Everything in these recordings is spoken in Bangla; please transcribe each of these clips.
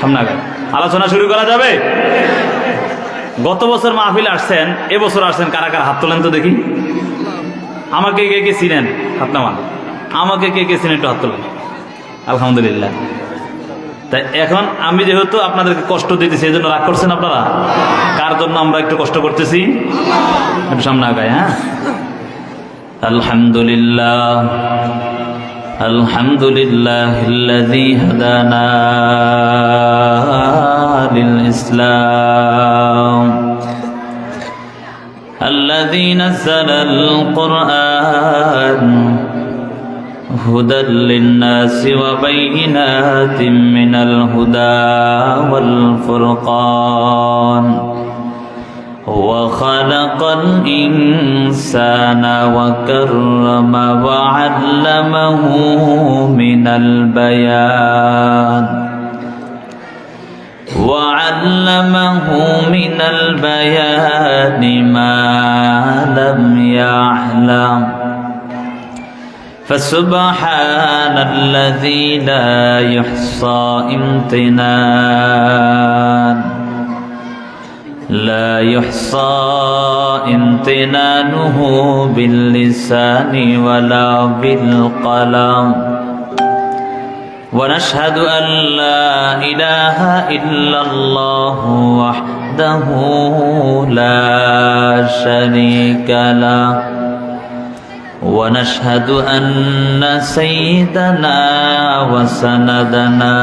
সামনে আগান, আলোচনা শুরু করা যাবে। গত বছর মাহফিল আসছেন, এবছর আসছেন কারা কারা? হাত তোলেন তো দেখি। আমাকে কে কে চিনেন? হাত নামান। আমাকে কে কে চিনেন একটু হাত তোলেন। আলহামদুলিল্লাহ। তাই এখন আমি যেহেতু আপনাদেরকে কষ্ট দিতেছি, এই জন্য রাগ করছেন আপনারা? কার জন্য আমরা একটু কষ্ট করতেছি? একটু সামনে আগাই। হ্যাঁ, আলহামদুলিল্লাহ আলহামদুলিল্লাহিল্লাযী হাদানা লিল ইসলাম الذي نزل القرآن هدى للناس وبينات من الهدى والفرقان وخلق الإنسان وكرم وعلمه من البيان ما لم يعلم فسبحان الذي لا يحصى امتنانه باللسان ولا بالقلم ونشهد أن لا إله إلا الله وحده لا شريك له ونشهد أن سيدنا وسندنا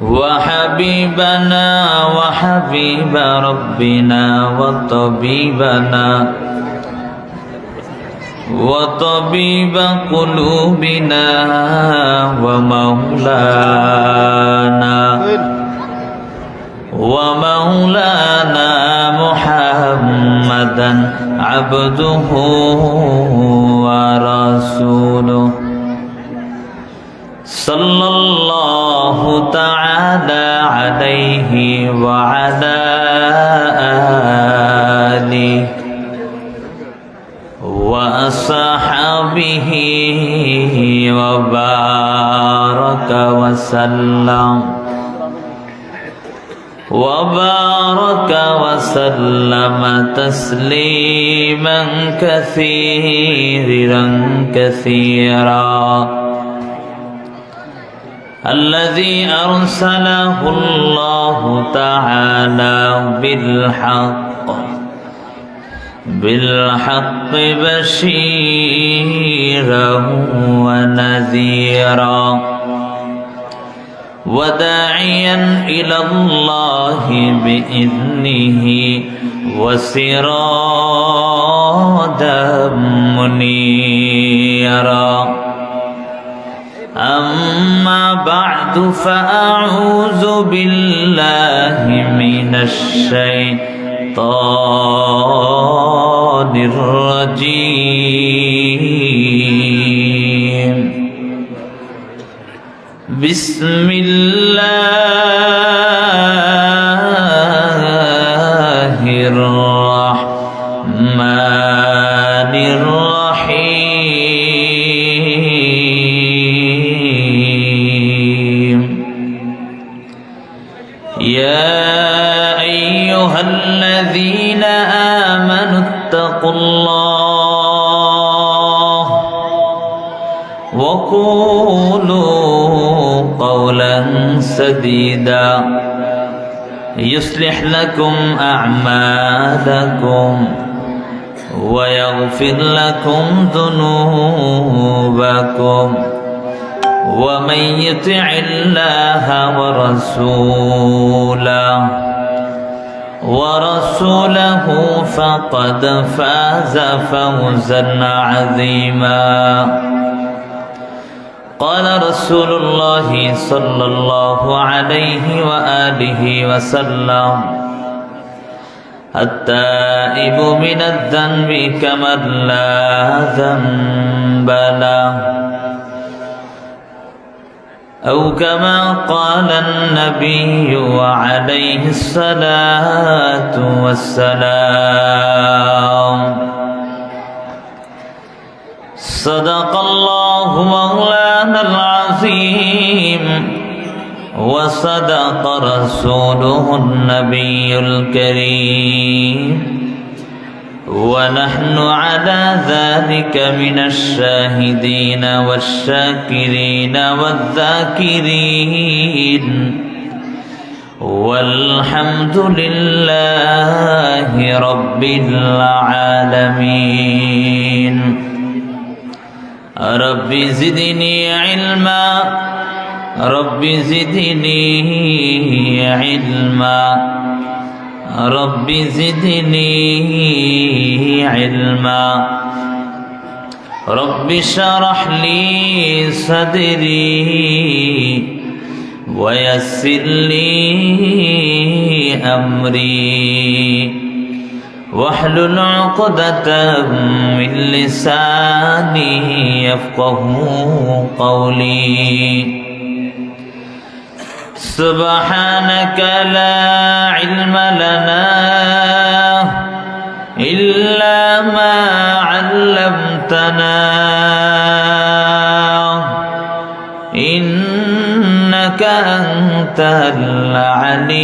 وحبيبنا وحبيب ربنا وطبيب قلوبنا ومولانا محمدا عبده ورسوله صلى الله تعالى عليه وعلى آله وأصحابه وبارك وسلم تسليما كثيرا الذي أرسله الله تعالى بالحق بشيرا ونذيرا وداعيا إلى الله بإذنه وسراجا منيرا أما بعد فأعوذ بالله من الشيطان الرجيم بسم الله الرحمن الرحيم يا أيها الذين آمنوا اتقوا الله وقولوا قولا سديدا يصلح لكم أعمالكم ويغفر لكم ذنوبكم ومن يطع الله ورسوله فقد فاز فوزا عظيما قال رسول الله صلى الله عليه وآله وسلم التائب من الذنب كمن لا ذنب له أو كما قال النبي عليه الصلاة والسلام صدق الله مولانا العظيم وصدق رسوله النبي الكريم ونحن على ذلك من الشاهدين والشاكرين والذاكرين والحمد لله رب العالمين رب زدني علما رب زدني علما رب زدني علما رب اشرح لي صدري ويسر لي أمري واحلل عقدة من لساني يفقه قولي سبحانك لا علم لنا إلا ما علمتنا إنك أنت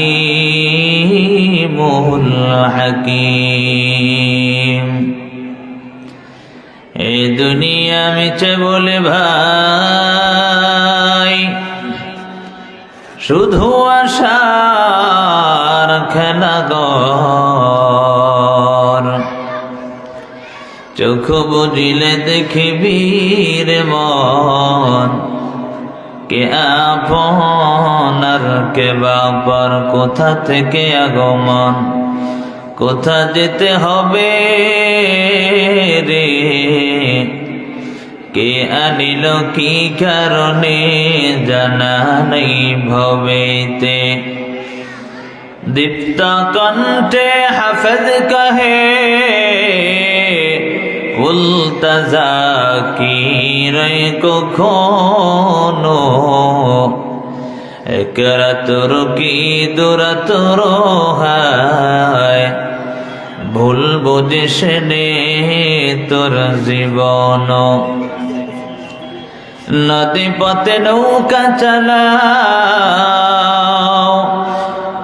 العليم الحكيم এ দুনিয়া মিছে বলে ভাই শুধু আশার খেলাঘর চোখ বুঝিলে দেখিবি রে মন কে আপন আর কে বাবার কোথা থেকে আগমন কোথা যেতে হবে রে কে আনিল কি কারণে জানা নেই ভবেতে দীপ্ত কণ্ঠে হাফেজ কহে উল্তাজা কি রে কখনো একরাতর কি দুরাতর হায় ভুল বুঝিস নে তোর জীবন নদী পথে নৌকা চালাও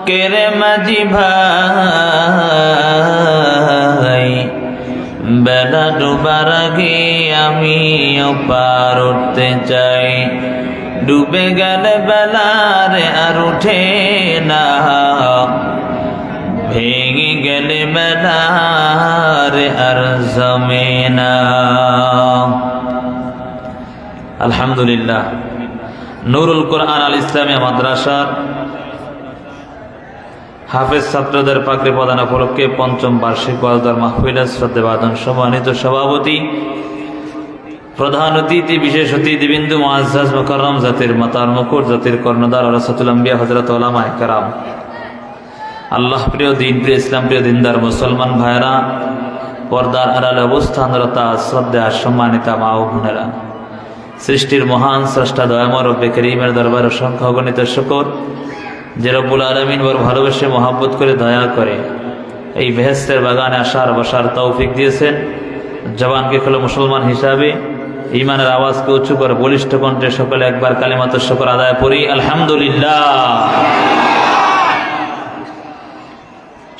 কেরে মাঝি ভাই বেলা ডুবার আগে আমিও পার উঠতে চাই ডুবে গেলে বেলারে আর উঠে না ভেঙে গেলে বেলারে আর জমে না আলহামদুলিল্লাহ নুরুল কোরআন আল ইসলামিয়া মাদ্রাসার হাফেজ ছাত্রদের পাগড়ি প্রদান উপলক্ষে পঞ্চম বার্ষিক ওয়াজদার মাহফিলের শ্রদ্ধেভাজন সম্মানিত সভাপতি প্রধান অতিথি বিশেষ অতিথিবৃন্দ মুআজ্জাজ মুকাররম জাতির মাতার মুকুট জাতির কর্ণধার ওয়ারাসাতুল আম্বিয়া হযরত উলামায়ে কেরাম আল্লাহ প্রিয় দিন প্রিয় ইসলাম প্রিয় দিনদার মুসলমান ভাইরা পর্দার আড়ালে অবস্থানরতা শ্রদ্ধা সম্মানিতা মা ও বোনেরা সৃষ্টির মহান স্রষ্টা দয়াময় রব্বে করিমের দরবারে অসংখ্য অগণিত শুকর যে রব্বুল আলামিন বড় ভালোবেসে মহব্বত করে দয়া করে এই বেহেশতের বাগানে আসার বসার তৌফিক দিয়েছেন জবানকে খুলে মুসলমান হিসাবে ঈমানের আওয়াজকে উঁচু করে বলিষ্ঠ কণ্ঠে সকলে একবার কালিমাতুশ শুকর আদায় করি আলহামদুলিল্লাহ।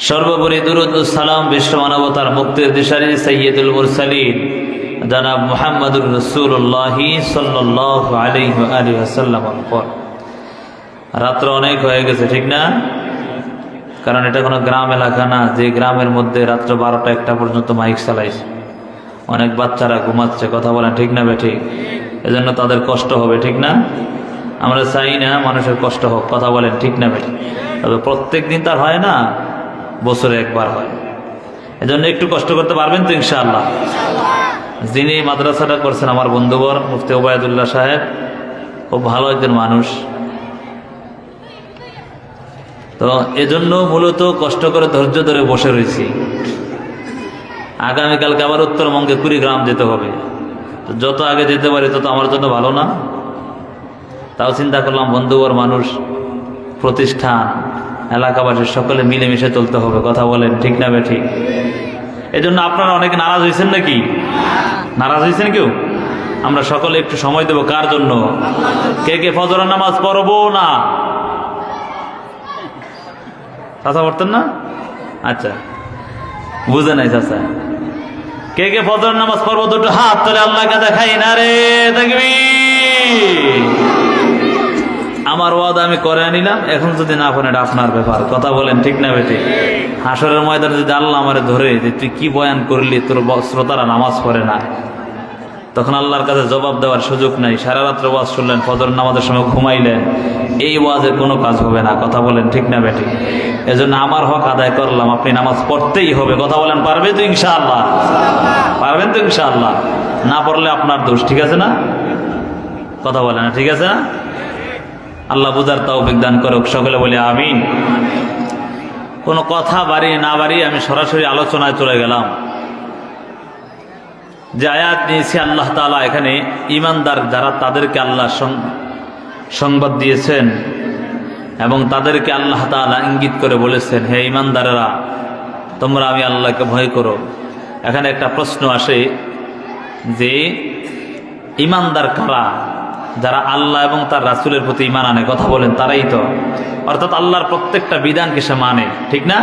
সর্বোপরি দুরূদ ও সালাম বিশ্ব মানবতার মুক্তির দিশারি সাইয়্যিদুল মুরসালিন জনাব মুহাম্মদুর রাসূলুল্লাহ সাল্লাল্লাহু আলাইহি ওয়া আলিহি ওয়াসাল্লামের উপর। রাত্র অনেক হয়ে গেছে ঠিক না? কারণ এটা কোনো গ্রাম এলাকা না যে গ্রামের মধ্যে রাত্র 12টা-1টা পর্যন্ত মাইক চালাইছে। অনেক বাচ্চারা ঘুমাচ্ছে, কথা বলেন ঠিক না বেঠিক? এজন্য তাদের কষ্ট হবে ঠিক না? আমরা চাই না মানুষের কষ্ট হোক, কথা বলেন ঠিক না বেঠিক? তবে প্রত্যেক দিন তার হয় না, বছরে একবার হয়। এজন্য একটু কষ্ট করতে পারবেন তো ইনশাআল্লাহ? যিনি মাদ্রাসাটা করছেন আমার বন্ধুবর মুফতি ওবায়দুল্লাহ সাহেব, খুব ভালো একজন মানুষ। তো এজন্য মূলত কষ্ট করে ধৈর্য ধরে বসে রয়েছি। আগামীকালকে আবার উত্তরবঙ্গে কুড়িগ্রাম যেতে হবে, তো যত আগে যেতে পারি তত আমার জন্য ভালো না? তাও চিন্তা করলাম বন্ধুবর মানুষ, প্রতিষ্ঠান, এলাকাবাসীর সকলে মিলেমিশে চলতে হবে, কথা বলেন ঠিক না বেঠিক? এজন্য আপনারা অনেকে নারাজ হয়েছেন নাকি? নারাজ হয়েছেন কেউ? আমরা সকলে একটু সময় দেব কার জন্য? কে কে ফজরের নামাজ পড়বো না? চাচা পড়তেন না? আচ্ছা, বুঝে নাই চাচা। কে কে ফজর নামাজ পড়বো দুটো হাত তোলে, আল্লাহকে দেখাই না রে দেখবি। আমার ওয়াদা আমি করে আনিলাম, এখন যদি না পড়েন এটা আপনার ব্যাপার। কথা বলেন ঠিক না বেটি? হাসরের ময়দানে যদি আল্লাহ আমারে ধরে যে তুই কি বয়ান করলি, তোর শ্রোতারা নামাজ পড়ে না, তখন আল্লাহর কাছে জবাব দেওয়ার সুযোগ নাই। সারা রাত্র ওয়াজ শুনলেন, ফজর নামাজের সময় ঘুমাইলেন, এই ওয়াজের কোনো কাজ হবে না। কথা বলেন ঠিক না বেটি? এজন্য আমার হক আদায় করলাম, আপনি নামাজ পড়তেই হবে। কথা বলেন, পারবে তো ইনশাআল্লাহ? পারবেন তো ইনশাআল্লাহ? না পড়লে আপনার দোষ, ঠিক আছে না? কথা বলেন না, ঠিক আছে না? আল্লাহ বুঝার তৌফিক দান করুক, সকলে বলি আমিন। কোনো কথা বাড়িয়ে না বাড়িয়ে আমি সরাসরি আলোচনায় চলে গেলাম। যে আয়াত নিয়েছি আল্লাহ তাআলা এখানে ঈমানদার যারা, তাদেরকে আল্লাহ সংবাদ দিয়েছেন এবং তাদেরকে আল্লাহ তাআলা ইঙ্গিত করে বলেছেন, হে ঈমানদারেরা, তোমরা আমি আল্লাহকে ভয় করো। এখানে একটা প্রশ্ন আসে যে ঈমানদার কারা? যারা আল্লাহ এবং তার রাসূলের প্রতি ঈমান আনে। কথা বলেন, তারাই তো। অর্থাৎ আল্লাহর প্রত্যেকটা বিধানকে সে মানে, ঠিক না?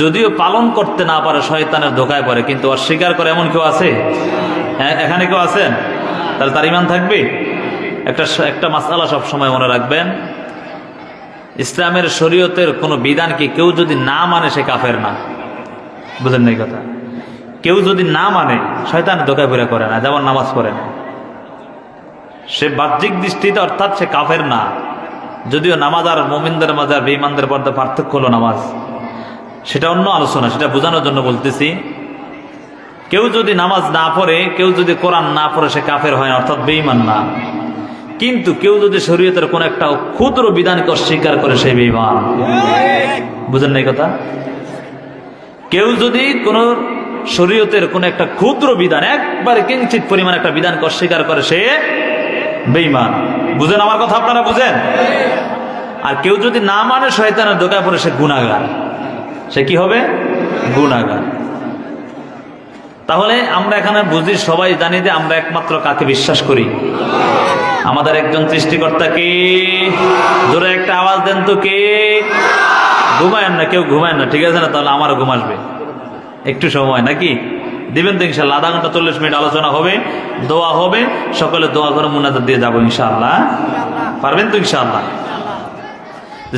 যদিও পালন করতে না পারে, শয়তানের ধোকায় পড়ে, কিন্তু অস্বীকার করে এমন কেউ আছে? হ্যাঁ, এখানে কেউ আছেন? তাহলে তার ঈমান থাকবে। একটা মাসআলা সব সময় মনে রাখবেন, ইসলামের শরীয়তের কোনো বিধানকে কেউ যদি না মানে সে কাফের না। বুঝেন নাই কথা? কেউ যদি না মানে শয়তানের ধোকায় পড়ে করে না, যেমন নামাজ পড়ে না, সে বাহ্যিক দৃষ্টিতে অর্থাৎ সে কাফের না। যদিও নামাজ আর মুমিনদের মাঝে আর বেঈমানদের মধ্যে পার্থক্য হলো নামাজ, সেটা অন্য আলোচনা, সেটা বোঝানোর জন্য বলতেছি। কেউ যদি নামাজ না পড়ে, কেউ যদি কোরআন না পড়ে, সে কাফের হয় না, অর্থাৎ বেঈমান না। কিন্তু কেউ যদি শরীয়তের কোন একটা ক্ষুদ্র বিধানকে অস্বীকার করে, সে বেঈমান। বুঝেন নাই কথা? কেউ যদি কোন শরীয়তের কোন একটা ক্ষুদ্র বিধান, একবারে কিঞ্চিত পরিমাণ একটা বিধানকে অস্বীকার করে, সে বেঈমান। বুঝেন আমার কথা? আপনারা বুঝেন? আর কেউ যদি না মানে শয়তানের ধোঁকায় পড়ে, সে গুনাহগার। সে কি হবে? গুনাহগার। তাহলে আমরা এখানে বুঝি, সবাই জানি যে আমরা একমাত্র কাকে বিশ্বাস করি? আমাদের একজন সৃষ্টিকর্তা কে? জোরে একটা আওয়াজ দেন তো, কে? ঘুমায়েন না, কেউ ঘুমায়েন না, ঠিক আছে না? তাহলে আমারও ঘুম আসবে, একটু সময় নাকি দিবেন তো ইনশাআল্লাহ। আধা ঘন্টা 40 মিনিট আলোচনা হবে, দোয়া হবে, সকলে দোয়া করে মুনাজাত দিয়ে যাবো ইনশাআল্লাহ। পারবেন তো ইনশাআল্লাহ?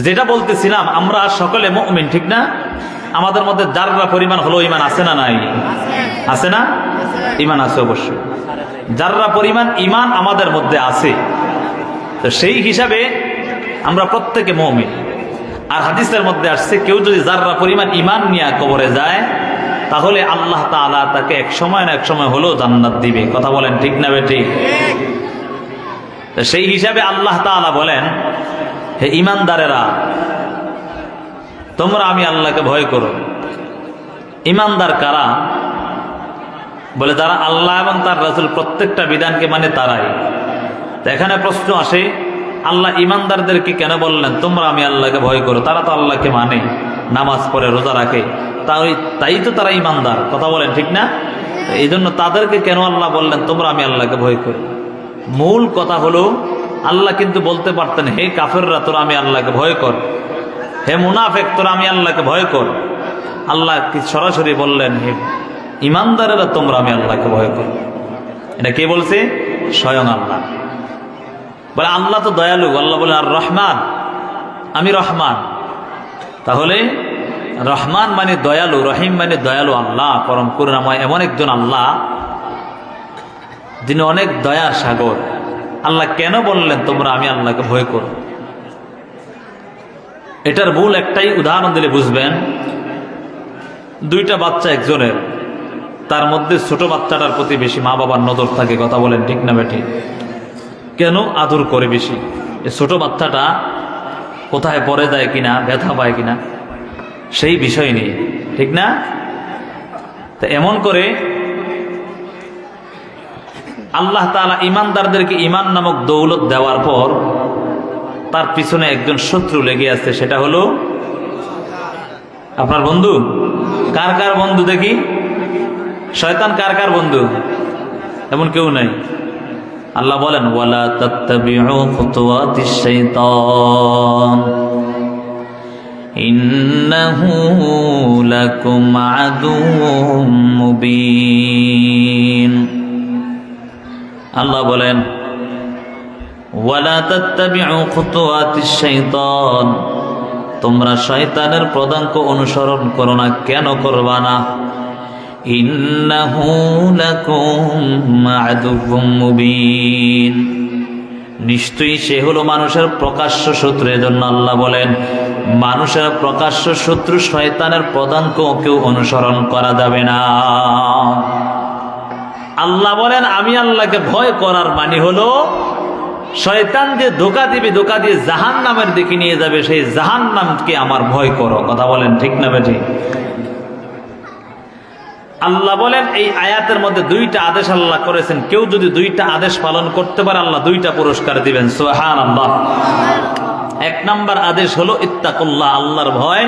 যেটা বলতেছিলাম, আমরা সকলে মুমিন, ঠিক না? আমাদের মধ্যে যাররা পরিমাণ হলো ঈমান আছে না নাই? আছে না? ঈমান আছে অবশ্যই। যাররা পরিমাণ ঈমান আমাদের মধ্যে আছে, তো সেই হিসাবে আমরা প্রত্যেকে মুমিন। আর হাদিসের মধ্যে আসছে, কেউ যদি যাররা পরিমাণ ঈমান নিয়ে কবরে যায়, তাহলে আল্লাহ তাআলা তাকে এক সময় না এক সময় হলেও জান্নাত দিবে। কথা বলেন ঠিক না বেটি? সেই হিসাবে আল্লাহ তাআলা বলেন, হে ঈমানদারেরা, তোমরা আমি আল্লাহকে ভয় করো। ঈমানদার কারা? বলে যারা আল্লাহ এবং তার রাসূল প্রত্যেকটা বিধানকে মানে তারাই। তো এখানে প্রশ্ন আসে, আল্লাহ ঈমানদারদেরকে কেন বললেন তোমরা আমি আল্লাহকে ভয় করো? তারা তো আল্লাহকে মানে, নামাজ পড়ে, রোজা রাখে, তাই তো তারা ঈমানদার। কথা বলেন ঠিক না? এই জন্য তাদেরকে কেন আল্লাহ বললেন তোমরা আমি আল্লাহকে ভয় করো? মূল কথা হলো, আল্লাহ কিন্তু বলতে পারতেন, হে কাফেররা তোরা আমি আল্লাহকে ভয় কর, হে মুনাফিক তোরা আমি আল্লাহকে ভয় কর। আল্লাহ কি সরাসরি বললেন, হে ঈমানদারেরা তোমরা আমি আল্লাহকে ভয় কর। এটা কে বলছে? স্বয়ং আল্লাহ। বলে আল্লাহ তো দয়ালু। আল্লাহ বলেন আর রহমান, আমি রহমান। তাহলে রহমান মানে দয়ালু, রহিম মানে দয়ালু। আল্লাহ পরম করুণাময়, এমন একজন আল্লাহ যিনি অনেক দয়ার সাগর। আল্লাহ কেন বললেন তোমরা আমি আল্লাহকে ভয় করো? এটার মূল একটাই উদাহরণ দিলে বুঝবেন। দুইটা বাচ্চা একজনের, তার মধ্যে ছোট বাচ্চাটার প্রতি বেশি মা বাবার নজর থাকে। কথা বলেন ঠিক না বেটি? কেন আদর করে বেশি? এই ছোট বাচ্চাটা কোথায় পড়ে যায় কিনা, ব্যথা পায় কিনা, সেই বিষয় নিয়ে, ঠিক না? তা এমন করে আল্লাহ তাআলা ঈমানদারদেরকে ঈমান নামক দৌলত দেওয়ার পর তার পিছনে একজন শত্রু লেগে আছে। সেটা হলো আপনার বন্ধু। কার কার বন্ধু দেখি? শয়তান কার কার বন্ধু? এমন কেউ নাই। আল্লাহ বলেন, ওয়ালা তাত্তাবিউ খুতুওয়াতিশ শাইতান, إنه لكم عدو مبين আল্লাহ বলেন ওয়ালা তাত্তাবিউ খুতুওয়াতিশ শাইতান, তোমরা শয়তানের পদাঙ্ক অনুসরণ করো না। কেন করবা না? ইন্নাহু লাকুম আদুউম মুবিন, নিশ্চয়ই সে হলো মানুষের প্রকাশ্য শত্রু। এজন্য আল্লাহ বলেন মানুষের প্রকাশ্য শত্রু শয়তানের পদাঙ্ক কেউ অনুসরণ করা যাবে না। আল্লাহ বলেন আমি আল্লাহকে ভয় করার মানে হলো শয়তান যে ধোঁকা দিবে, ধোঁকা দিয়ে জাহান্নামের দিকে নিয়ে যাবে, সেই জাহান্নামকে আমার ভয় করো। কথা বলেন ঠিক না বেঠিক? আল্লাহ বলেন এই আয়াতের মধ্যে দুইটা আদেশ আল্লাহ করেছেন, কেউ যদি দুইটা আদেশ পালন করতে পারে আল্লাহ দুইটা পুরস্কার দিবেন। সুবহানাল্লাহ। এক নাম্বার আদেশ হলো ইত্তাকুল্লাহ, আল্লাহর ভয়।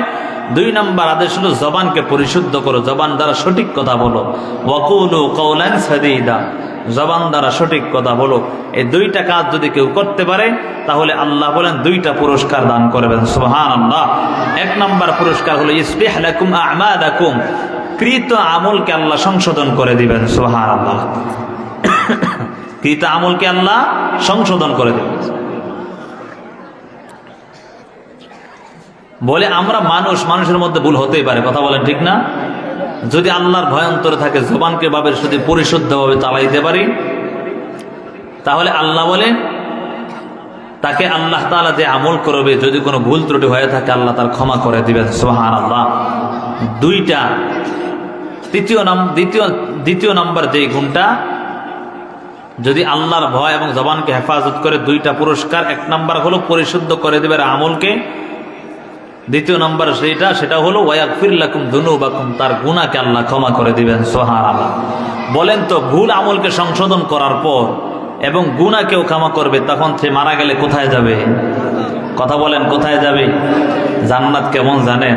দুই নাম্বার আদেশ হলো জবানকে পরিশুদ্ধ করো, জবান দ্বারা সঠিক কথা বলো। ওয়াকুলু কাওলান সাদীদা, জবান দ্বারা সঠিক কথা বলো। এই দুইটা কাজ যদি কেউ করতে পারে তাহলে আল্লাহ বলেন দুইটা পুরস্কার দান করবেন। সুবহানাল্লাহ। এক নাম্বার পুরস্কার হলো ইসলিহ লাকুম আ'মালাকুম, কৃত আমলকে আল্লাহ সংশোধন করে দিবেন। সুবহানাল্লাহ। কৃত আমলকে আল্লাহ সংশোধন করে দিবেন। বলে আমরা মানুষের মধ্যে ভুল হতেই পারে। কথা বলেন ঠিক না? যদি আল্লাহর ভয় অন্তরে থাকে, জবানকে ভাবে যদি পরিশুদ্ধভাবে চালাইতে পারি, তাহলে আল্লাহ বলেন তাকে আল্লাহ তাআলা যে আমল করবে যদি কোনো ভুল ত্রুটি হয়ে থাকে আল্লাহ তার ক্ষমা করে দিবেন। সুবহানাল্লাহ। দুইটা। দ্বিতীয় নাম্বার যে গুণটা, যদি আল্লাহর ভয় এবং জবানকে হেফাজত করে, দুইটা পুরস্কার। এক নাম্বার হলো পরিশুদ্ধ করে দিবে আমলকে, দ্বিতীয় নাম্বার সেটা হলো ওয়াগফির লাকুম যুনুবাকুম, তার গুনাহকে আল্লাহ ক্ষমা করে দিবেন। সুবহানাল্লাহ। বলেন তো ভুল আমলকে সংশোধন করার পর এবং গুনাহকেও ক্ষমা করবে, তখন সে মারা গেলে কোথায় যাবে? কথা বলেন কোথায় যাবে? জান্নাত কেমন জানেন?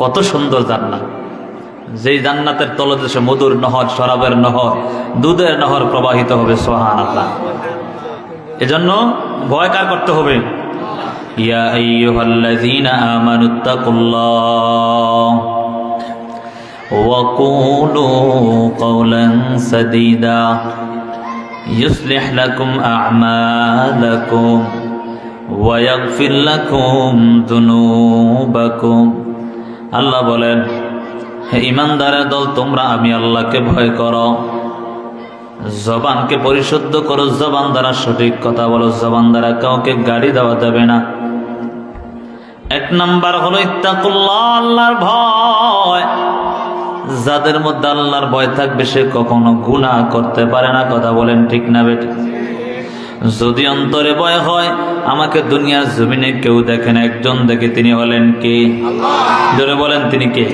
কত সুন্দর জান্নাত, যেই জান্নাতের তলদেশে মধুর নহর, শরাবের নহর, দুধের নহর প্রবাহিত হবে। সুবহানাল্লাহ। এজন্য ভয় কার করতে হবে? ইয়া আইয়ুহাল্লাযীনা আমানুত্তাকুল্লাহ ওয়া কুলু কাওলান সাদীদা ইউসলিহ লাকুম আ'মালাকুম ওয়া ইয়াগফির লাকুম যুনুবাকুম। আল্লাহ বলেন হে ঈমানদারের দল, তোমরা আমি আল্লাহকে ভয় করো, জবানকে পরিশুদ্ধ করো, জবান দ্বারা সঠিক কথা বলো, জবান দ্বারা কাউকে গাড়ি দেওয়া যাবে না। এক নাম্বার হলো ইত্তাকুল্লাহ, আল্লাহর ভয়। যাদের মধ্যে আল্লাহর ভয় থাকবে সে কখনো গুনাহ করতে পারে না। কথা বলেন ঠিক না বেঠিক? যদি অন্তরে ভয় হয়, আমাকে দুনিয়ার জমিনে কেউ দেখেন, একজন দেখে, তিনি হলেন কে? জোরে বলেন তিনি কে?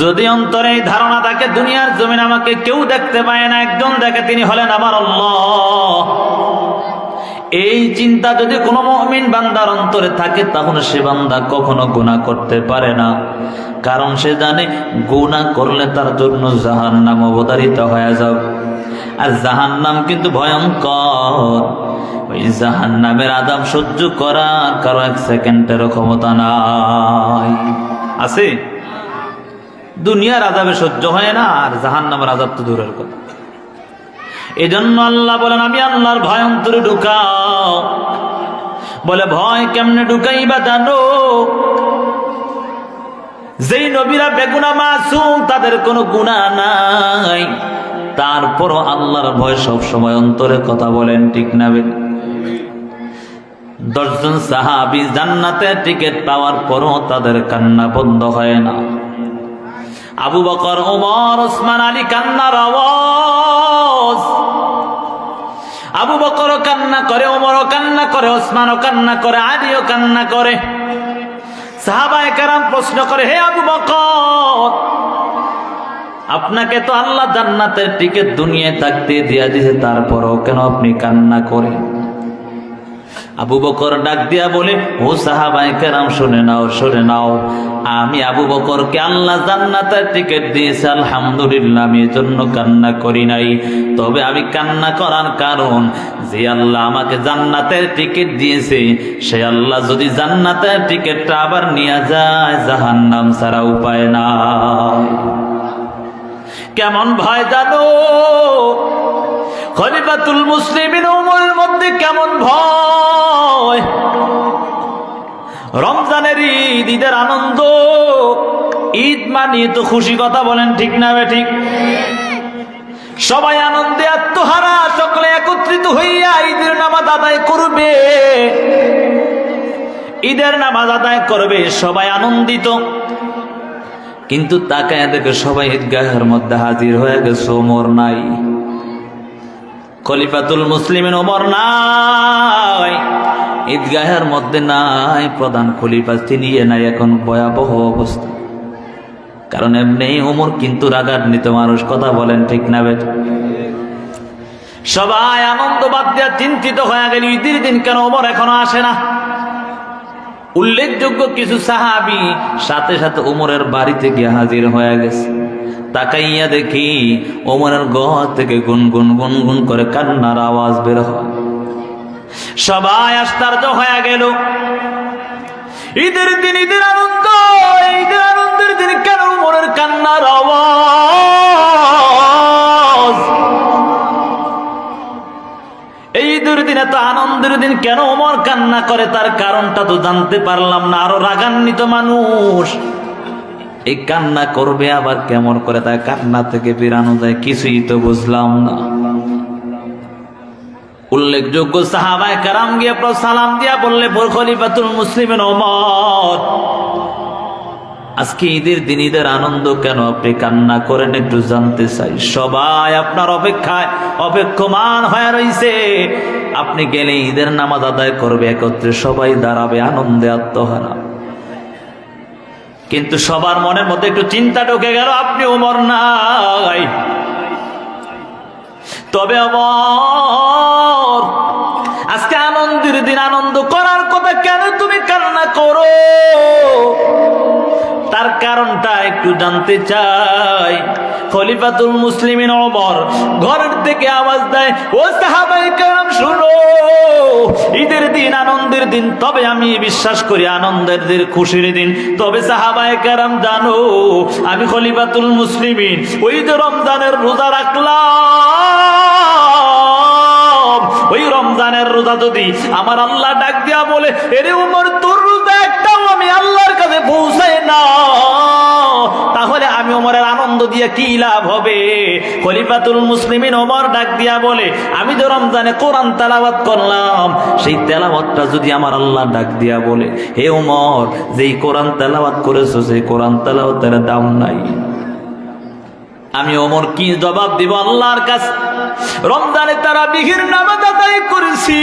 যদি অন্তরে এই ধারণা থাকে দুনিয়ার জমিন আমাকে কেউ দেখতে পায় না, একজন দেখে, তিনি হলেন আমার আল্লাহ, এই চিন্তা যদি কোনো মুমিন বান্দার অন্তরে থাকে তাহলে সে বান্দা কখনো গুনাহ করতে পারে না। কারণ সে জানে গুনাহ করলে তার জন্য জাহান্নাম অবধারিত হয়ে যাবে। আর জাহান্নাম কিন্তু ভয়ঙ্কর। ওই জাহান্নামের আযাব সহ্য করার কারো এক সেকেন্ডেরও ক্ষমতা নাই। আছে? দুনিয়ার আযাবে সহ্য হয় না, আর জাহান্নামের আযাব তো দূরের কথা। এজন্য আল্লাহ বলেন আমি আল্লাহর ভয় অন্তরে ঢুকাও। বলে ভয় কেমনে ঢুকাইবা জানো? যেই নবীরা বেগুনাহ মাসুম, তাদের কোনো গুনাহ নাই, তারপরও আল্লাহর ভয় সব সময় অন্তরে। কথা বলেন ঠিক না? 10 জন সাহাবী জান্নাতের টিকিট পাওয়ার পরও তাদের কান্না বন্ধ হয় না। আবু বকর, ওমর, ওসমান, আলী কান্নার আওয়াজ। আবু বকরও কান্না করে, ওমরও কান্না করে, ওসমানও কান্না করে, আলীও কান্না করে। সাহাবায়ে কেরাম প্রশ্ন করে, হে আবু বকর, আপনাকে তো আল্লাহ জান্নাতের টিকিট দুনিয়ায় থাকতে দিয়া দিয়েছে, তারপরও কেন আপনি কান্না করেন? আবু বকর ডাক দিয়া বলে, ও সাহাবায়ে কেরাম শুনে নাও, শুনে নাও, আমি আবু বকরকে আল্লাহ জান্নাতের টিকিট দিয়েছে, আলহামদুলিল্লাহ, আমি এজন্য কান্না করি নাই। তবে আমি কান্না করার কারণ, যে আল্লাহ আমাকে জান্নাতের টিকিট দিয়েছে, সে আল্লাহ যদি জান্নাতের টিকিটটা আবার নিয়ে যায়, জাহান্নাম ছাড়া উপায় নাই। কেমন ভয় জানো? খলিফাতুল মুসলিমিন ওমরের মধ্যে কেমন ভয়! রমজানের ঈদ, ঈদের আনন্দ, ঈদ মানিয়ে তো খুশি, কথা বলেন ঠিক না বেঠিক? সবাই আনন্দে আত্মহারা, সকলে একত্রিত হইয়া ঈদের নামাজ আদায় করবে, ঈদের নামাজ আদায় করবে, সবাই আনন্দিত। কিন্তু তাকায় দেখে সবাই ঈদগাহের মধ্যে হাজির হয়ে গেছে, ওমর নাই। খলিফাতুল মুসলিমিন ওমর নাই, ঈদগাহের মধ্যে নাই, প্রধান খলিফা তিনি নাই। এখন ভয়াবহ অবস্থা, কারণ এমনি ওমর কিন্তু রাগান্বিত মানুষ, কথা বলেন ঠিক না বেঠ? সবাই আনন্দ বাদ দিয়া চিন্তিত হয়ে গেল, ঈদের দিন কেন ওমর এখনো আসে না? উল্লেখযোগ্য কিছু সাহাবী সাথে সাথে ওমরের বাড়িতে গিয়ে হাজির হয়ে গেছে। তাকাইয়া দেখি ওমরের ঘর থেকে গুনগুন গুনগুন করে কান্নার আওয়াজ বের হয়। সবাই আশ্চর্য হয়ে গেল, ঈদের দিন, ঈদের আনন্দ, ঈদের আনন্দের দিন কেন ওমরের কান্নার আওয়াজ? এই ঈদের দিন, এত আনন্দের দিন কেন ওমর কান্না করে? তার কারণটা তো জানতে পারলাম না। আরো রাগান্বিত মানুষ, এই কান্না করবে আবার কেমন করে? তাই কান্না থেকে বেরানো যায়, কিছুই তো বুঝলাম না। উল্লেখযোগ্য সাহাবায়ে কেরাম গিয়ে সালাম দিয়া বললে, খলিফাতুল মুসলিমিন ওমর, আজকে ঈদের দিন, ঈদের আনন্দ, কেন আপনি কান্না করেন একটু জানতে চাই। সবাই আপনার অপেক্ষায় অপেক্ষমান হয়ে রয়েছে, আপনি গেলে ঈদের নামাজ আদায় করবে, একত্রে সবাই দাঁড়াবে, আনন্দে আত্মহারা। কিন্তু সবার মনের মধ্যে একটু চিন্তা ঢুকে গেল, আপনি ওমর নাই। তবে ওমর, আজকে আনন্দের দিন, আনন্দ করার কথা, কেন তুমি কান্না করো? তার কারণটা একটু জানতে চাই। খলিফাতুল মুসলিমিন ওমর ঘরের থেকে আওয়াজ দেয়, ও সাহাবায়ে কেরাম শুনো, ঈদের দিন, আনন্দের দিন, তবে আমি বিশ্বাস করি আনন্দের দিন, খুশির দিন। তবে সাহাবায়ে কেরাম জানো, আমি খলিফাতুল মুসলিমিন ওই যে রমজানের রোজা রাখলাম, ওই রমজানের রোজা যদি আমার আল্লাহ ডাক দিয়া বলে, এরে ওমর, তোর রোজা একটাও আমি আল্লাহর কাছে পৌঁছাই না, তাহলে আমি ওমরের আনন্দ দিয়ে কি লাভ হবে? খলিফাতুল মুসলিমিন ওমর ডাক দিয়া বলে, আমি তো রমজানে কোরআন তেলাওয়াত করলাম, সেই তেলাওয়াতটা যদি আমার আল্লাহ ডাক দিয়া বলে, হে ওমর, যেই কোরআন তেলাওয়াত করেছো, সেই কোরআন তেলাওয়াতের দাম নাই, আমি ওমর কি জবাব দিব আল্লাহর কাছে? রমজানে তারাবিহির নামাজ আদায় করেছি,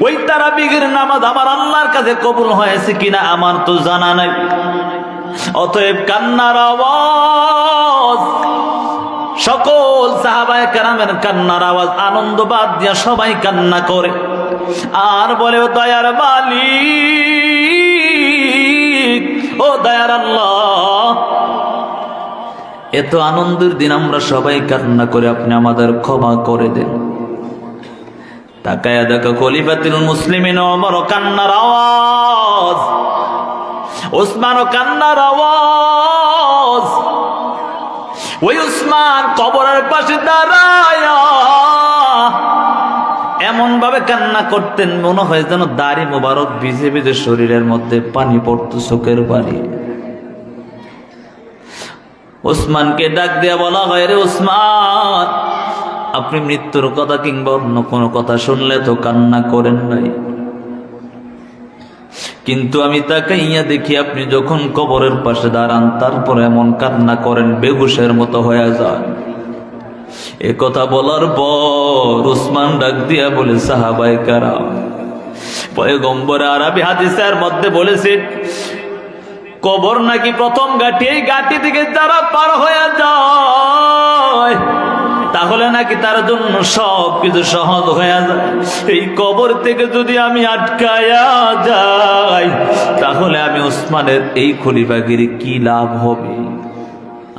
ওই তারাবিহির নামাজ আমার আল্লাহর কাছে কবুল হয়েছে কিনা আমার তো জানা নাই। অতএব কান্নার আওয়াজ, সকল সাহাবায়ে কেরামের কান্নার আওয়াজ, আনন্দ বাদ দিয়া সবাই কান্না করে আর বলে, ও দয়ার মালিক, ও দয়ার আল্লাহ, এত আনন্দের দিন আমরা সবাই কান্না করে, আপনি আমাদের ক্ষমা করে দেন। তাকায়া দেখো খলিফাতুল মুসলিমিন ওমর কান্নার আওয়াজ, ওসমান কান্নার আওয়াজ। ওই উসমান কবরের পাশে দাঁড়ায়া এমন ভাবে কান্না করতেন, মনে হয় যেন দাড়ি মোবারক ভিজে ভিজে শরীরের মধ্যে পানি পড়তো, চোখের পানি। ওসমানকে ডাক দিয়া বলা হয়, রে ওসমান, আপনি মৃত্যুর কথা কিংবা অন্য কোনো কথা শুনলে তো কান্না করেন নাই, কিন্তু আমি তাকাইয়া দেখি আপনি যখন কবরের পাশে দাঁড়ান, তারপর এমন কান্না করেন, বেহুশের মতো হয়ে যান। এ কথা বলার পর উসমান ডাক দিয়া বলে, সাহাবায়ে কেরাম, পয়গম্বর আরবি হাদিসের মধ্যে বলেছেন, কবর নাকি প্রথম ঘাটি, এই ঘাটি থেকে যারা পার হয়ে যায় তাহলে নাকি তার জন্য সব কিছু সহজ হয়ে যায়। এই কবর থেকে যদি আমি আটকায়া যাই, তাহলে আমি ওসমানের এই খলিফাগিরি কি লাভ হবে?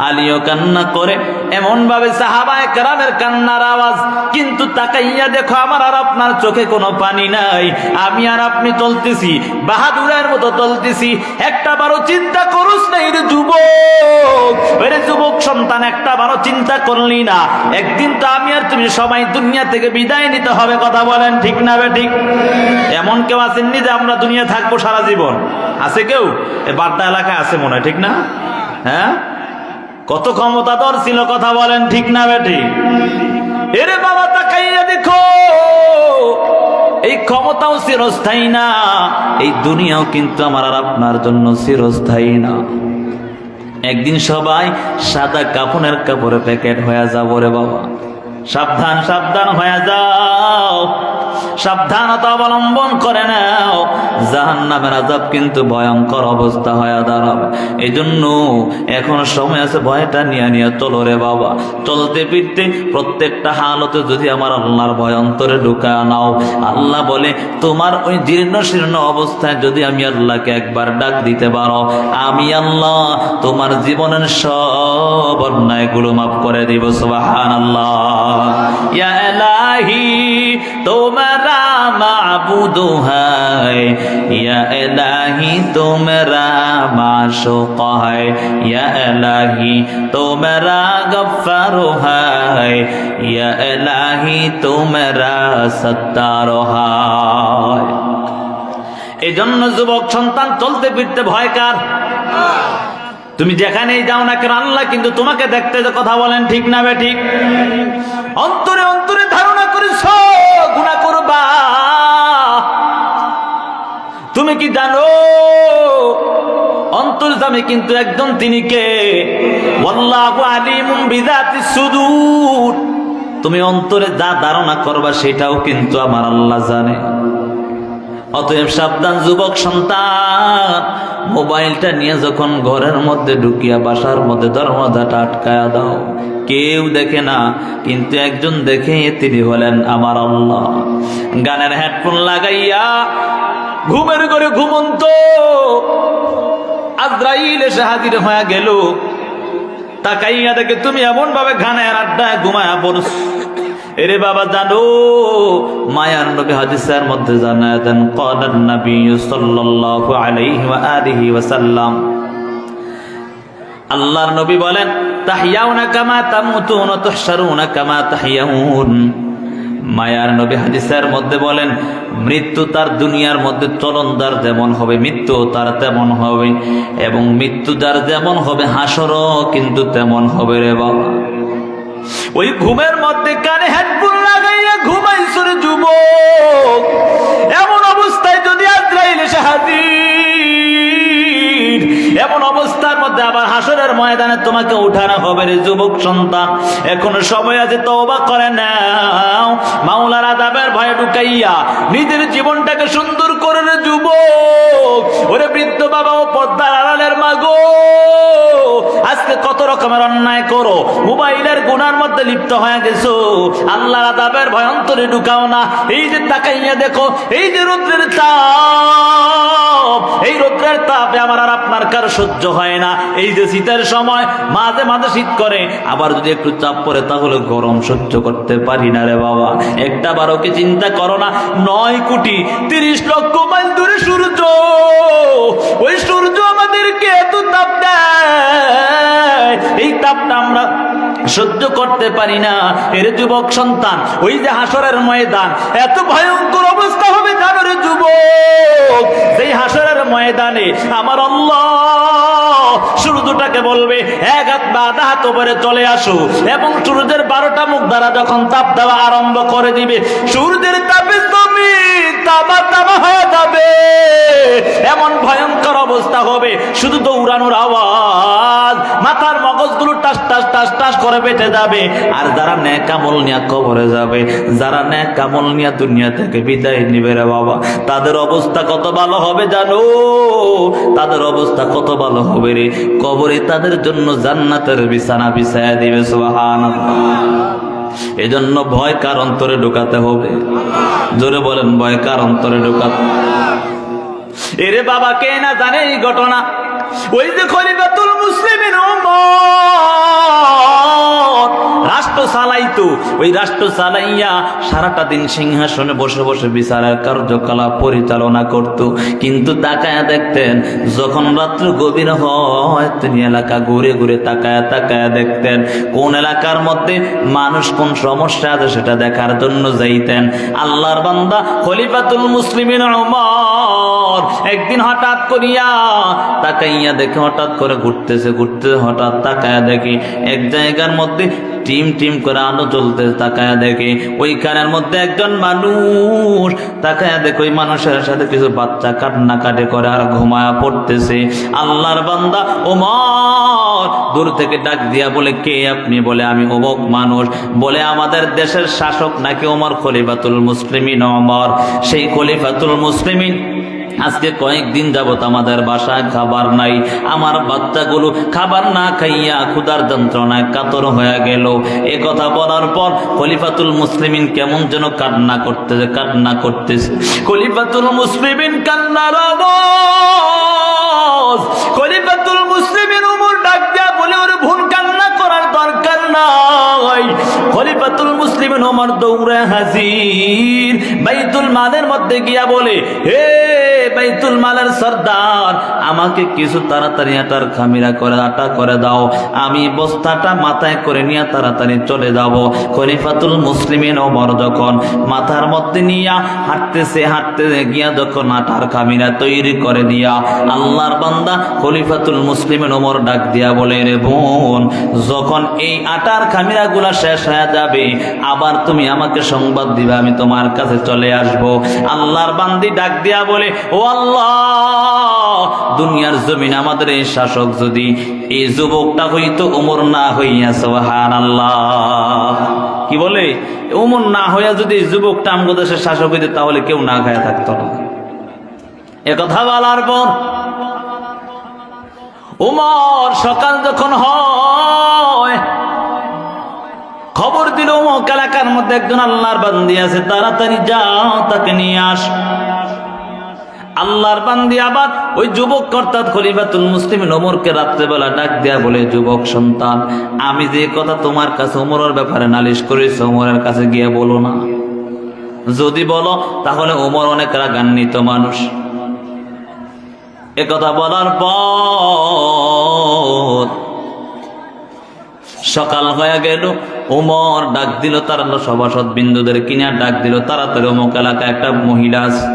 আলীও কান্না করে এমন ভাবে সাহাবায়ে কেরামের কান্নার আওয়াজ, কিন্তু তাকাইয়া দেখো আমার আর আপনার চোখে কোনো পানি নাই। আমি আর আপনি চলতেছি বাহাদুরের মতো চলতেছি। একটা বারো চিন্তা করুস না রে যুবক, ওরে যুবক সন্তান, একটা বারো চিন্তা করলি না একদিন তো আমি আর তুমি সবাই দুনিয়া থেকে বিদায় নিতে হবে। কথা বলেন ঠিক না বে ঠিক? এমন কেউ আসেননি যে আমরা দুনিয়া থাকবো সারা জীবন? আছে কেউ? এ বাড্ডা এলাকায় আছে মনে হয়, ঠিক না? হ্যাঁ, কত ক্ষমতাধর ছিল, কথা বলেন ঠিক না বেটি? এরে বাবা তাকাইয়া দেখো, এই ক্ষমতাও চিরস্থায়ী না, এই দুনিয়াও কিন্তু আমার আর আপনার জন্য চিরস্থায়ী না। একদিন সবাই সাদা কাফনের কাপড়ে প্যাকেট হয়ে যাবো রে বাবা। সাবধান সাবধান হয়ে যাও, সাবধানতা অবলম্বন করে নাও। জাহান্নামের আযাব কিন্তু ভয়ঙ্কর অবস্থা হয়ে দাঁড়াবে। এই জন্য এখন সময় আছে, ভয়টা নিয়ে নিয়ে চলো রে বাবা। চলতে ফিরতে প্রত্যেকটা হালতে যদি আমার আল্লাহর ভয় অন্তরে ঢুকায় নাও, আল্লাহ বলে তোমার ওই জীর্ণ শীর্ণ অবস্থায় যদি আমি আল্লাহকে একবার ডাক দিতে পারো, আমি আল্লাহ তোমার জীবনের সব অন্যায়গুলো মাফ করে দিব। সুবহানাল্লাহ। या इलाही तुम्हारा माबूद है, या इलाही तुम्हारा माशूक है, या इलाही तुम्हारा गफ्फार है, या इलाही तुम्हारा सत्तार है। এই জন্য যুবক সন্তান চলতে ফিরতে ভয় কার? তুমি যেখানেই যাও না কেন আল্লাহ কিন্তু তোমাকে দেখতে। যে কথা বলেন ঠিক না বে ঠিক? অন্তরে অন্তরে ধারণা করিস গুনাহ করবা, তুমি কি জানো অন্তর্যামী কিন্তু একদম তিনি কে? ওয়াল্লাহু আলিমুম বিযাতিস সুদূর। তুমি অন্তরে যা ধারণা করবা সেটাও কিন্তু আমার আল্লাহ জানে। অতএব সাবধান যুবক সন্তান, মোবাইলটা নিয়ে যখন ঘরের মধ্যে ঢুকিয়া বাসার মধ্যে দরজাটা আটকায়া দাও। কেউ দেখে না, কিন্তু একজন দেখে, তিনি হলেন আমার আল্লাহ। গানের হেডফোন লাগাইয়া ঘুমের ঘরে ঘুমন্ত আজরাইল এসে হাজির হয়ে গেল। তাকাইয়া দেখে তুমি এমন ভাবে গানের আড্ডায় ঘুমায়া পড়ছ। এরে বাবা জানো, মায়ার নবী হাদিসের মধ্যে জানায় দেন, ক্বালান নবী সাল্লাল্লাহু আলাইহি ওয়া আলিহি ওয়াসাল্লাম, আল্লাহর নবী বলেন, তাহইয়াউনা কামা তামুতুন ওয়া তুহশারুনা কামা তাহইয়াউন। মায়ার নবী হাদিসের মধ্যে বলেন, মৃত্যু তার দুনিয়ার মধ্যে চলনদার যেমন হবে, মৃত্যু তার তেমন হবে, এবং মৃত্যু যার যেমন হবে, হাসরও কিন্তু তেমন হবে রে বাবা। ওই ঘুমের মধ্যে কানে হেডফোন লাগাইয়া ঘুমাইছো রে যুবক, এমন অবস্থায় যদি আজরাইল এসে হাজির, এমন অবস্থার মধ্যে আবার হাসরের ময়দানে তোমাকে উঠানো হবে রে যুবক সন্তান। এখনো সময় আছে, তওবা করে নাও। মাওলার আযাবের ভয়ে ঢুকাইয়া নিজের জীবনটাকে সুন্দর করে রে যুবক। ওরে বৃদ্ধ বাবা ও পর্দার আড়ালের মাগো, আজকে কত রকমের অন্যায় করো, মোবাইলের গুনার মধ্যে লিপ্ত হয়ে গেছো। আল্লাহর আযাবের ভয় অন্তরে ঢুকাও না। এই যে তাকাইয়া দেখো, এই যে রৌদ্রের তাপ, এই রৌদ্রের তাপে আমার আর আপনার কারো সহ্য হয় না। এই যে শীতের সময় মাঝে মাঝে শীত করে, আবার যদি একটু চাপ পড়ে তাহলে গরম সহ্য করতে পারি না রে বাবা। একটা বারো কি চিন্তা করো না, 9,30,00,000 মাইল দূরে সূর্য, ওই সূর্য আমাদেরকে এত তাপ দেয়, এই তাপটা আমরা সহ্য করতে পারি না। এর যুবক সন্তান, ওই যে হাসরের ময়দান, এত ভয়ঙ্কর অবস্থা হবে জানো রে যুবক। সেই হাসরের ময়দানে আমার আল্লাহ সূর্যটাকে বলবে, এক হাত বা আধা হাত উপরে চলে আসো, এবং সূর্যের 12টা মুখ দ্বারা যখন তাপ দেওয়া আরম্ভ করে দিবে, সূর্যের তাপে তুমি তামা তামা হয়ে যাবে। এমন ভয়ঙ্কর অবস্থা হবে, শুধু দৌড়ানোর আওয়াজ, মাথার মগজগুলো টাস টাস টাস টাস করে বেঁচে যাবে। আর যারা নেক আমল নিয়ে কবরে যাবে, যারা নেক আমল নিয়ে দুনিয়া থেকে বিদায় নিবে রে বাবা, তাদের অবস্থা কত ভালো হবে জানো? তাদের অবস্থা কত ভালো হবে রে, কবরে তাদের জন্য জান্নাতের বিছানা বিছায়া দিবে। সুবহানাল্লাহ। এজন্য ভয় কার অন্তরে ঢোকাতে হবে? জোরে বলেন, ভয় কার অন্তরে ঢোকাতে? এরে বাবা, কে না জানে এই ঘটনা? ওই যে খলিফাতুল মুসলিমিন ওমর রাষ্ট্র চালাইতো, ওই রাষ্ট্র চালাইয়া সারাটা দিন সিংহাসনে বসে বসে বিচারের কার্যকলাপ পরিচালনা করত। কিন্তু তাকায়া দেখতেন, যখন রাত্র গভীর হয় তিনি এলাকা ঘুরে ঘুরে তাকায়া তাকায়া দেখতেন কোন এলাকার মধ্যে মানুষ কোন সমস্যা আছে সেটা দেখার জন্য যাইতেন। আল্লাহর বান্দা খলিফাতুল মুসলিমিন ওমর একদিন হঠাৎ করিয়া তাকাইয়া দেখে, হঠাৎ করে ঘুরতেছে, হঠাৎ তাকায়া দেখি এক জায়গার মধ্যে টিম টিম করে আলো জ্বলতে, তাকায়া দেখে ওইখানের মধ্যে একজন মানুষ, তাকায়া দেখে ওই মানুষের সাথে কিছু বাচ্চা কান্নাকাটি করে আর ঘুমায়া পড়তেছে। আল্লাহর বান্দা ওমর দূর থেকে ডাক দিয়া বলে, কে আপনি? বলে, আমি অমুক মানুষ। বলে, আমাদের দেশের শাসক নাকি ওমর, খলিফাতুল মুসলিমিন ওমর। সেই খলিফাতুল মুসলিমিন আজকে কয়েকদিন যাবত আমাদের বাসায় খাবার নাই, আমার বাচ্চাগুলো খাবার না খাইয়া ক্ষুধার যন্ত্রণায় কাতর হয়ে গেল। এ কথা বলার পর খলিফাতুল মুসলিমিন কেমন যেন কান্না করতেছে। খলিফাতুল মুসলিমিন কান্নার আওয়াজ, খলিফাতুল মুসলিমিন ওমর ডাক দিয়া বলে, ওরে ভুল কান্না করার দরকার নাই। খলিফাতুল মুসলিমিন ওমর দৌড়ে হাজির বাইতুল মালের মধ্যে গিয়া বলে, হে বাইতুল মালের সর্দার, আমাকে কিছু তাড়াতাড়ি আটার খামিরা করে আটা করে দাও, আমি বস্তাটা মাথায় করে নিয়ে তাড়াতাড়ি চলে যাব। খলিফাতুল মুসলিমিন ওমর যখন মাথার মধ্যে নিয়া হাঁটতে গিয়া যখন আটার খামিরা তৈরি করে দিয়া, আল্লাহর বান্দা খলিফাতুল মুসলিমিন ওমর ডাক দিয়া বলে, রে বোন, যখন এই আটার খামিরা গুলা শেষ হয়ে যাবে আবার তুমি আমাকে সংবাদ দিবে, আমি তোমার কাছে চলে আসব। আল্লাহর বান্দি ডাক দিয়া বলে, ও আল্লাহ, দুনিয়ার জমিন আমাদের এই শাসক যদি এই যুবকটা হইতো ওমর না হইয়া, সুবহানাল্লাহ। কি বলে? ওমর না হইয়া যদি এই যুবকটা আমগো দেশের শাসক হইতো তাহলে কেউ না খায়া থাকতো না। একথা বলার পর ওমর সকাল যখন হয় খবর দিল, অমুক এলাকার মধ্যে একজন আল্লাহর বান্দি আছে, তাড়াতাড়ি যাও তাকে নিয়ে আস। আল্লাহর বান্দি আবার ওই যুবক অর্থাৎ খলিফাতুল মুসলিমিন ওমরকে রাত্রেবেলা ডাক দেয়া বলে, যুবক সন্তান, আমি যে কথা তোমার কাছে ওমরের ব্যাপারে নালিশ করেছি ওমরের কাছে গিয়ে বলো না, যদি বলো তাহলে ওমর অনেক রাগান্বিত মানুষ। একথা বলার পর সকাল হয়ে গেল, ওমর ডাক দিল তার সভাসদ বিন্দুদের কিনা ডাক দিল, তাড়াতাড়ি অমুক এলাকায় একটা মহিলা আছে,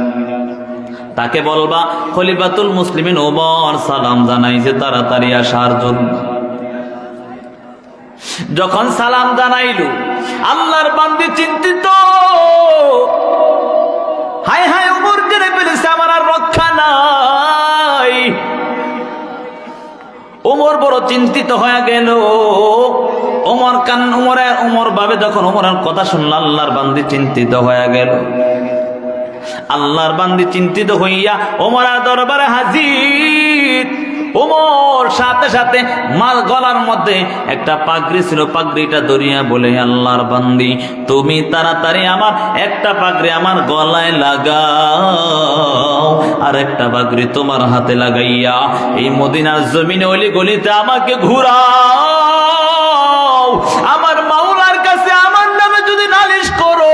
তাকে বলবা খলিফাতুল মুসলিমিন ওমর সালাম জানাইছে, তাড়াতাড়ি আসার জন্য। যখন সালাম জানাইল, আল্লাহর বান্দি চিন্তিত, হায় হায় ওমর কেড়ে ফেলেছে, আমার আর রক্ষা নাই। ওমর বড় চিন্তিত হয়ে গেল। ওমর ভাবে যখন ওমরের কথা শুনল, আল্লাহর বান্দি চিন্তিত হয়ে গেল। আল্লাহর বান্দি চিন্তিত হইয়া ওমরের দরবারে হাজির। ওমর সাথে সাথে মাল গলার মধ্যে একটা পাগড়ি ছিল, পাগড়িটা ধরিয়া বলে, আল্লাহর বান্দি, তুমি তাড়াতাড়ি আমার একটা পাগড়ি আমার গলায় লাগাও, আর একটা পাগড়ি তোমার হাতে লাগাইয়া এই মদিনার জমিনে অলি গলিতে আমাকে ঘুরাও। আমার মাওলার কাছে আমার নামে যদি নালিশ করো,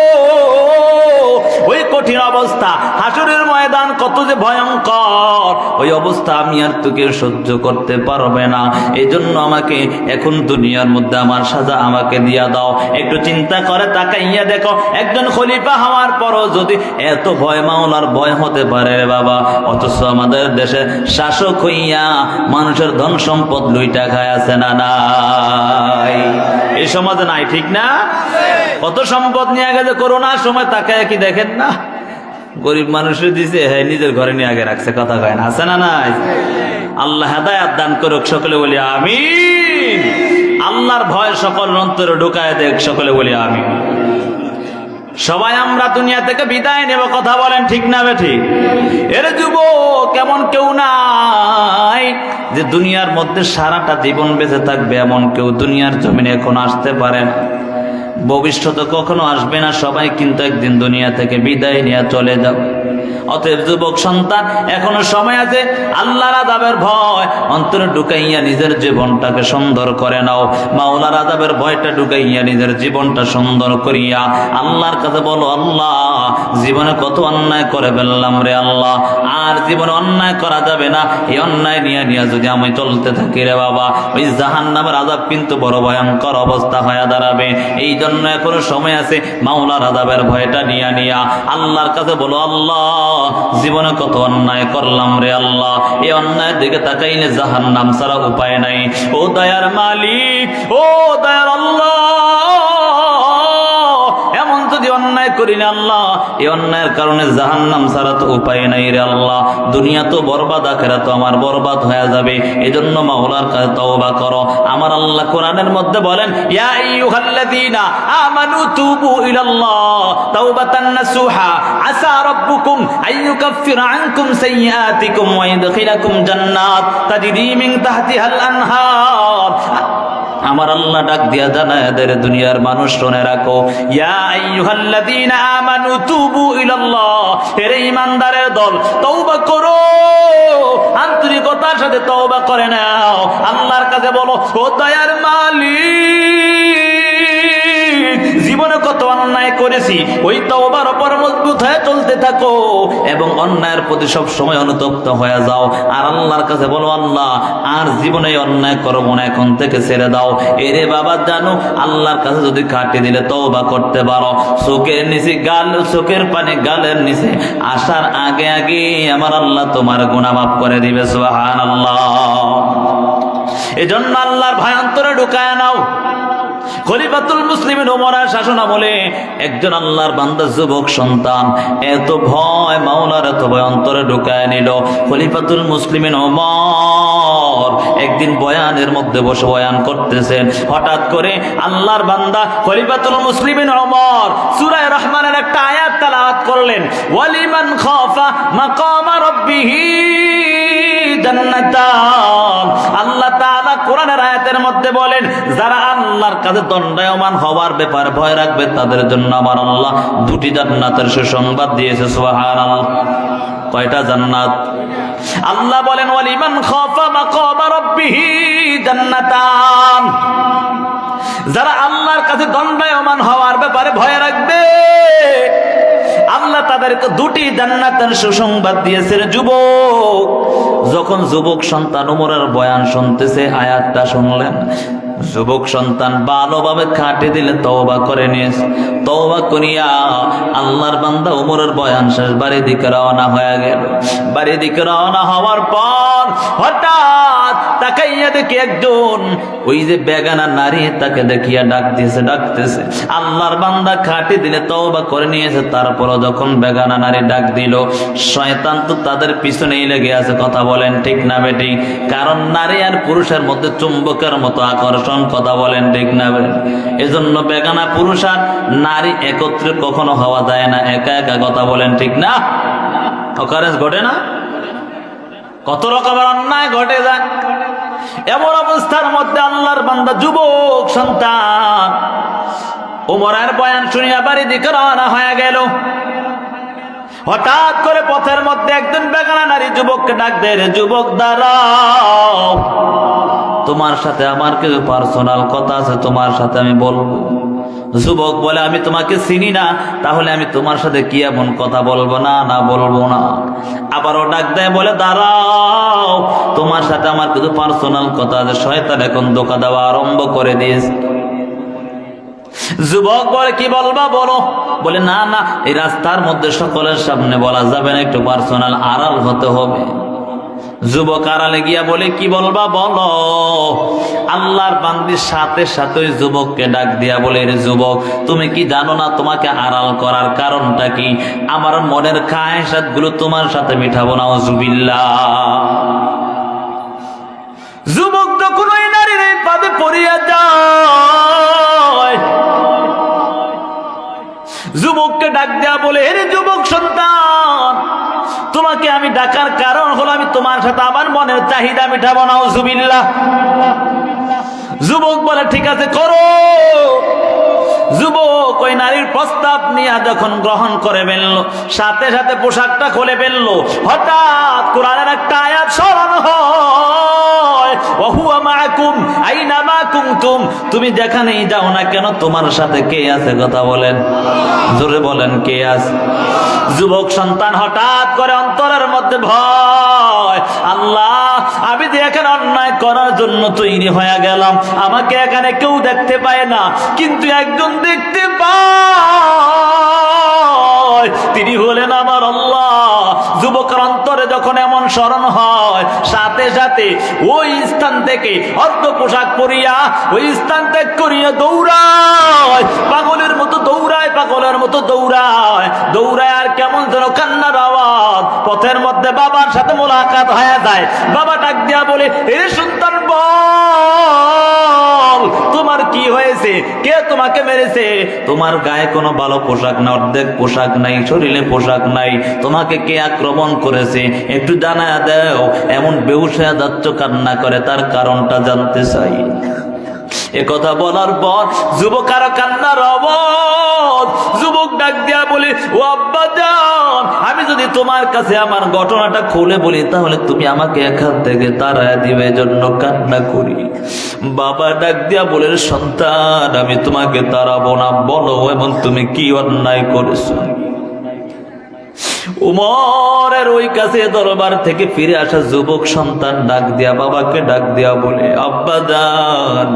ওই কঠিন অবস্থা, হাসরের ময়দান কত যে ভয়ঙ্কর, ওই অবস্থা আমি আর তোকে সহ্য করতে পারবে না। এই জন্য আমাকে এখন দুনিয়ার মধ্যে আমার সাজা আমাকে দিয়া দাও। একটু চিন্তা করে তাকাইয়া দেখো, একজন খলিফা হওয়ার পরও যদি এত ভয় মাওলার ভয় হতে পারে রে বাবা, অথচ আমাদের দেশে শাসক হইয়া মানুষের ধন সম্পদ লুইটা খায় আছে না নাই? এই সমাজে নাই, ঠিক না? কত সম্পদ নিয়ে গেছে করোনার সময়, তাকায় কি দেখেন না? গরিব মানুষের দিছে, হ্যাঁ নিজের ঘরে নিয়ে আগে রাখছে, কথা কয় না, আছে না নাই? আল্লাহ হেদায়েত দান করুক, সকলে বলি আমিন। আল্লাহর ভয় সকল অন্তরে ঢুকায় দেখ, সকলে বলি আমিন। সবাই আমরা দুনিয়া থেকে বিদায় নেব, কথা বলেন ঠিক না বেঠিক? এর যুবক কেমন কেউ নাই যে দুনিয়ার মধ্যে সারাটা জীবন বেঁচে থাকবে, এমন কেউ দুনিয়ার জমিনে এখন আসতে পারে না। ভবিষ্যতে কখনো আসবে না, সবাই কিন্তু একদিন দুনিয়া থেকে বিদায় নিয়ে চলে যাবে। অতএব যুবক সন্তান, এখনো সময় আছে। আল্লাহর আযাবের ভয় অন্তরে ঢুকাইয়া নিজের জীবনটাকে সুন্দর করে নাও। মাওলার আযাবের ভয়টা ঢুকাইয়া নিজের জীবনটা সুন্দর করিয়া আল্লাহর কাছে বলো, আল্লাহ জীবনে কত অন্যায় করে ফেললাম রে আল্লাহ, আর জীবনে অন্যায় করা যাবে না। এই অন্যায় নিয়ে নিয়ে যদি আমি চলতে থাকি রে বাবা, ওই জাহান্নামের আযাব কিন্তু বড় ভয়ঙ্কর অবস্থা হয়ে দাঁড়াবে। এই জন্য এখনো সময় আছে। মাওলার আযাবের ভয়টা নিয়া নিয়া আল্লাহর কাছে বলো, আল্লাহ জীবনে কত অন্যায় করলাম রে আল্লাহ, এই অন্যায়ের দিকে তাকাইলে জাহান্নাম ছাড়া উপায় নাই। ও দয়ার মালিক, ও দয়ার আল্লাহ, এমন যদি অন্যায় করি না আল্লাহ, এই অন্যায়ের কারণে জাহান্নাম ছাড়া তো উপায় নাই রে আল্লাহ। দুনিয়া তো বরবাদ, আখিরাত তো আমার বরবাদ হয়ে যাবে। এজন্য মাওলার কাছে তওবা করো। আমার আল্লাহ কোরআনের মধ্যে বলেন, ইয়া আইয়ুহাল্লাযীনা আমানু তুবু ইলাল্লাহ তাওবাতান নাসুহা আসা রাব্বুকুম আইয়ুকাফিরা আনকুম সাইয়্যাতিকুম ওয়া ইদখিলাকুম জান্নাত তাজরি মিন তাহতিহাল আনহার। আমার আল্লাহ ডাক দিয়া জানায় এদের দুনিয়ার মানুষ, শুনে রাখো, ইয়া আইয়ুহাল্লাযীনা আমানু তুবু ইলাল্লাহ, হে ঈমানদারের দল, তওবা করো, আন্তরিকতার সাথে তওবা করে নাও। আল্লাহর কাছে বলো, ও দয়ার মালিক, জীবনে কত অন্যায় করেছি, ওই তওবার উপর মজবুত হয়ে চলতে থাকো এবং অন্যায়ের প্রতি সব সময় অনুতপ্ত হয়ে যাও। আর আল্লাহর কাছে বলো, আল্লাহ আর জীবনে অন্যায় করবো না, এখন থেকে ছেড়ে দাও। এরে বাবা জানো, আল্লাহর কাছে যদি কাটি দিলে তওবা করতে পারো, চোখের নিচে গাল, চোখের পানি গালের নিচে আসার আগে আগে আমার আল্লাহ তোমার গুনাহ মাফ করে দিবে। সুবহানাল্লাহ। এজন্য আল্লাহর ভয় অন্তরে ঢুকায় নাও। খলিফাতুল মুসলিমিন ওমরের শাসন আমলে একজন আল্লাহর বান্দা যুবক সন্তান এত ভয়, মাওলার এত ভয় অন্তরে ঢুকায় নিল। খলিফাতুল মুসলিমিন ওমর একদিন বয়ানের মধ্যে বসে বয়ান করতেছেন, হঠাৎ করে আল্লাহর বান্দা খলিফাতুল মুসলিমিন ওমর সূরা রহমানের একটা আয়াত তেলাওয়াত করলেন, ওয়ালিমান খাফা মাকামা রাব্বিহি জান্নাতান। আল্লাহ তাআলা কোরআনের আয়াতের মধ্যে বলেন, যারা আল্লাহর কাছে দণ্ডায়মান হওয়ার ব্যাপারে ভয় রাখবে তাদের জন্য আমার আল্লাহ দুটি জান্নাতের সুসংবাদ দিয়েছে। সুবহানাল্লাহ। কয়টা জান্নাত? আল্লাহ বলেন, ওয়ালিমান খাফা মাকামা রাব্বিহি জান্নাতান। যারা আল্লাহর কাছে দণ্ডায়মান হওয়ার ব্যাপারে ভয় রাখবে আল্লাহ তাদেরকে দুটি জান্নাতের সুসংবাদ দিয়েছেন। যুবক, যখন যুবক সন্তান ওমরের বয়ান শুনতেছে, আয়াতটা শুনলেন, যুবক সন্তান ভালোভাবে খাটে দিলে তওবা করে নিয়েছে। তওবা করিয়া আল্লাহর বান্দা ওমরের বয়ান শেষ, বাড়ির দিকে রওনা হয়ে গেল। বাড়ির দিকে রওনা হওয়ার পর হঠাৎ তাকাইয়া দেখি একজন, ওই যে বেগানা নারী, তাকে দেখিয়া ডাকতেছে। আল্লাহর বান্দা খাটে দিলে তওবা করে নিয়েছে, তারপর যখন বেগানা নারী ডাক দিল, শয়তান তো তাদের পিছনেই লেগে আছে। কথা বলেন ঠিক না বেটি? কারণ নারী আর পুরুষের মধ্যে চুম্বকের মতো আকর্ষণ। কথা বলেন ঠিক না বেটি? এজন্য বেগানা পুরুষ আর নারী একত্রে কখনো হওয়া যায় না, একা একা। কথা বলেন ঠিক না? অকারেন্স ঘটে না? কত রকমের অন্যায় ঘটে যায়। এমন অবস্থার মধ্যে আল্লাহর বান্দা যুবক সন্তান ওমরের বয়ান শুনিয়া বাড়ি দিকে রওনা হয়ে গেল। হঠাৎ করে পথের মধ্যে একজন বেগানা নারী যুবককে ডাক দেয়, যুবক দাঁড়াও, তোমার সাথে আমার কিছু পার্সোনাল কথা আছে, তোমার সাথে আমি বলবো। যুবক বলে, আমি তোমাকে চিনি না, তাহলে আমি তোমার সাথে কি এমন কথা বলবো? না বলবো না। আবারও ডাক দেয়, বলে দাঁড়াও, তোমার সাথে আমার কিছু পার্সোনাল কথা আছে। শয়তান এখন ধোঁকা দেওয়া আরম্ভ করে দিয়েছে। যুবক বলে, কি বলবা বলো। বলে, না এই রাস্তার মধ্যে সকলের সামনে বলা যাবে না, একটু পার্সোনাল, আড়াল হতে হবে। যুবক আড়ালে গিয়া বলে, কি বলবা বলো। আল্লাহর বান্দির সাথে সাথে ওই যুবককে ডাক দিয়া বলে, রে যুবক, তুমি কি জানো না তোমাকে আড়াল করার কারণটা কি? আমার মনের খায়সাত গুলো তোমার সাথে মিঠাবো না। নাউজুবিল্লাহ। যুবক যখন ওই নারীর এই পাদে পড়িয়া যায়, যুবককে ডাক দেয়া বলে, হে যুবক সন্তান, তোমাকে আমি ডাকার কারণ হলো আমি তোমার সাথে আমার মনের চাহিদা মিটাবো। নাউজুবিল্লাহ। যুবক বলে, ঠিক আছে করো। যুবক ওই নারীর প্রস্তাব নিয়ে যখন গ্রহণ করে ফেললো, সাথে সাথে পোশাকটা খুলে ফেললো। হঠাৎ কোরআনের একটা আয়াত স্মরণ হয়, ওয়াহুয়া মাআকুম আইনামা কুনতুম, তুমি যেখানেই যাও না কেন তোমার সাথে কে আছে? কথা বলেন, জোরে বলেন, কে আছে? যুবক সন্তান হঠাৎ করে অন্তরের মধ্যে ভয়, আল্লাহ আমি যে এখানে অন্যায় করার জন্য তৈরি হয়ে গেলাম, আমাকে এখানে কেউ দেখতে পায় না, কিন্তু একজন দেখতে পায়, তিনি হলেন আমার আল্লাহ। যুবকের অন্তরে যখন এমন স্মরণ হয়, সাথে সাথে ওই স্থান থেকে অর্ধ পোশাক পরিয়া ওই স্থান ত্যাগ করিয়া দৌড়ায়, পাগলের মতো দৌড়ায়, পাগলের মতো দৌড়ায়, দৌড়ায় আর কেমন যেন কান্নার আওয়াজ। পথের মধ্যে বাবার সাথে মোলাকাত হয়ে যায়। বাবা ডাক দিয়া বলে, এ সন্তান বল, তোমার কি হয়েছে? কে তোমাকে মেরেছে? তোমার গায়ে কোনো ভালো পোশাক না, অর্ধেক পোশাক নাই, শরীরে পোশাক নাই, তোমাকে কে আক্রমণ করেছে একটু জানায়া দাও। এমন বেহুশ হয়ে যাচ্ছ, কান্না করে, তার কারণটা জানতে চাই। এ কথা বলার পর যুবক আরো কান্নার আওয়াজ। যুবক ডাক দিয়া বলে, ও আব্বা জান, আমি যদি তোমার কাছে আমার ঘটনাটা খুলে বলি তাহলে তুমি আমাকে এখান থেকে তাড়ায় দিবে, জন্য কান্না করি। বাবা ডাক দিয়া বলে, সন্তান আমি তোমাকে তাড়াবো না, বলো এমন তুমি কি অন্যায় করেছো? উমরের ওই কাছে দরবার থেকে ফিরে আসা যুবক সন্তান ডাক দিয়া বাবাকে ডাক দিয়া বলে, আব্বা জান,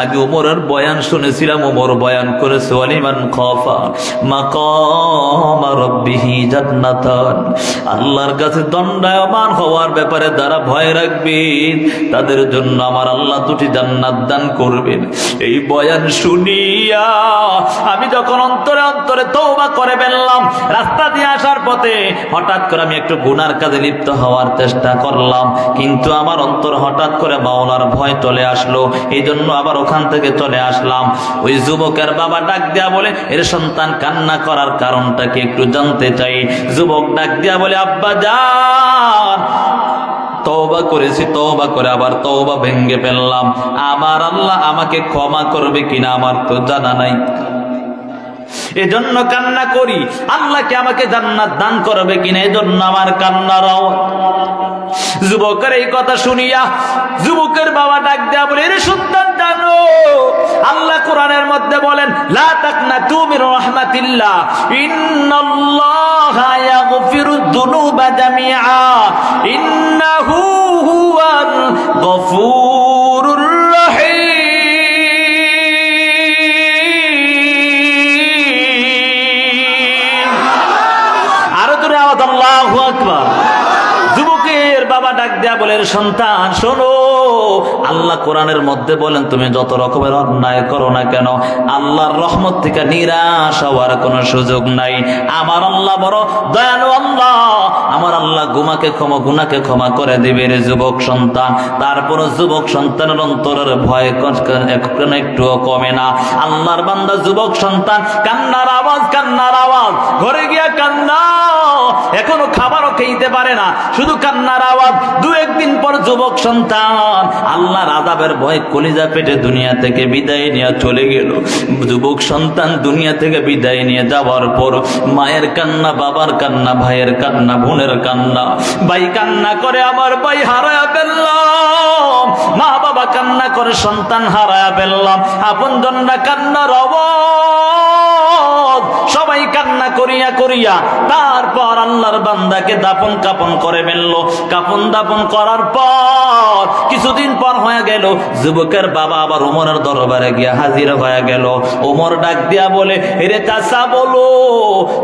আগে উমরের বয়ান শুনেছিলাম, উমর বয়ান করেছে ওয়ালিমান খাফা মাকাম রাব্বিহি জান্নাতান, আল্লাহর কাছে দণ্ডায়মান হওয়ার ব্যাপারে যারা ভয় রাখবেন তাদের জন্য আমার আল্লাহ দুটি জান্নাত দান করবেন। এই বয়ান শুনিয়া আমি যখন অন্তরে অন্তরে তওবা করে ফেললাম, রাস্তা দিয়ে আসার পথে হঠাৎ করে আমি একটু গুনার কাজে লিপ্ত হওয়ার চেষ্টা করলাম, কিন্তু আমার অন্তর হঠাৎ করে মাওলার ভয় চলে আসলো, এই জন্য আবার ওখান থেকে চলে আসলাম। ওই যুবকের বাবা ডাক দিয়া বলে, এর সন্তান কান্না করার কারণটা কি একটু জানতে চাই। যুবক ডাক দিয়া বলে, আব্বা জান, তওবা করেছি, তওবা করে আবার তওবা ভেঙে ফেললাম, আমার আল্লাহ আমাকে ক্ষমা করবে কিনা আমার তো জানা নাই, এজন্য কান্না করি, আল্লাহকে আমাকে জান্নাত দান করবে কিনা, এজন্য আমার কান্নার আওয়াজ। যুবকের এই কথা শুনিয়া যুবকের বাবা ডাক দেয়া বলে, এর সন্তান জানো আল্লাহ কোরআনের মধ্যে বলেন, লা তাকনাতু মির রাহমাতিল্লাহ ইন্নাল্লাহা ইয়াগফিরুদ যুনুবা জামিআ ইন্নাহু হুয়াল গফুরুর রহিম। আল্লাহু আকবার। যুবকের বাবা ডাক দেয়া বলে, সন্তান শোনো, আল্লাহ কোরআনের মধ্যে বলেন তুমি যত রকমের অন্যায় করো না কেন আল্লাহর রহমত থেকে নিরাশ হওয়ার কোনো সুযোগ নাই। আমার আল্লাহ বড় দয়ালু আল্লাহ, আমার আল্লাহ গুনাহকে ক্ষমা করে দিবে রে যুবক সন্তান। তারপর যুবক সন্তানের অন্তরের ভয় একটুও কমে না। আল্লাহর বান্দা যুবক সন্তান কান্নার আওয়াজ, কান্নার আওয়াজ, ঘরে গিয়া কান্না, এখনো খাবারও খেতে পারে না, শুধু কান্নার আওয়াজ। দু একদিন পর যুবক সন্তান আল্লাহর আযাবের ভয় কলিজা পেটে দুনিয়া থেকে বিদায় নিয়ে চলে গেল। যুবক সন্তান দুনিয়া থেকে বিদায় নিয়ে যাওয়ার পর মায়ের কান্না, বাবার কান্না, ভাইয়ের কান্না, বোনের কান্না। ভাই কান্না করে আমার ভাই হারায়া ফেললাম, মা বাবা কান্না করে সন্তান হারায়া ফেললাম, আপনজনরা কান্নার আওয়াজ, সবাই কান্না করিয়া করিয়া তারপর আল্লাহর বান্দাকে দাফন কাফন করে ফেললো। কাফন দাফন করার পর কিছুদিন পর হয়ে গেল, যুবকের বাবা আবার ওমরের দরবারে গিয়া হাজির হয়ে গেল। ওমর ডাক দিয়া বলে, এরে চাচা বলো,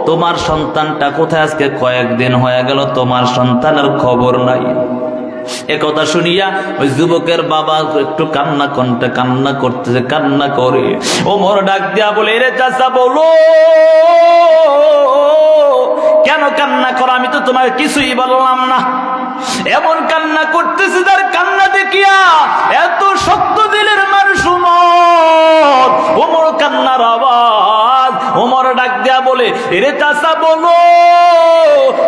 তোমার সন্তানটা কোথায়? আজকে কয়েকদিন হয়ে গেল তোমার সন্তানের খবর নাই। একথা শুনিয়া ওই যুবকের বাবা একটু কান্না করতেছে, কান্না করে ওমর ডাক দিয়া বলে, এরে চাচা বলো, কেন কান্না করো? আমি তো তোমাকে কিছুই বললাম না। এমন কান্না করতেছে, তার কান্না দেখিয়া এত শক্ত দিলের মানুষ ওমর কান্নার আওয়াজ। ওমর ডাক দেয়া বলে, এরে চাচা বলো,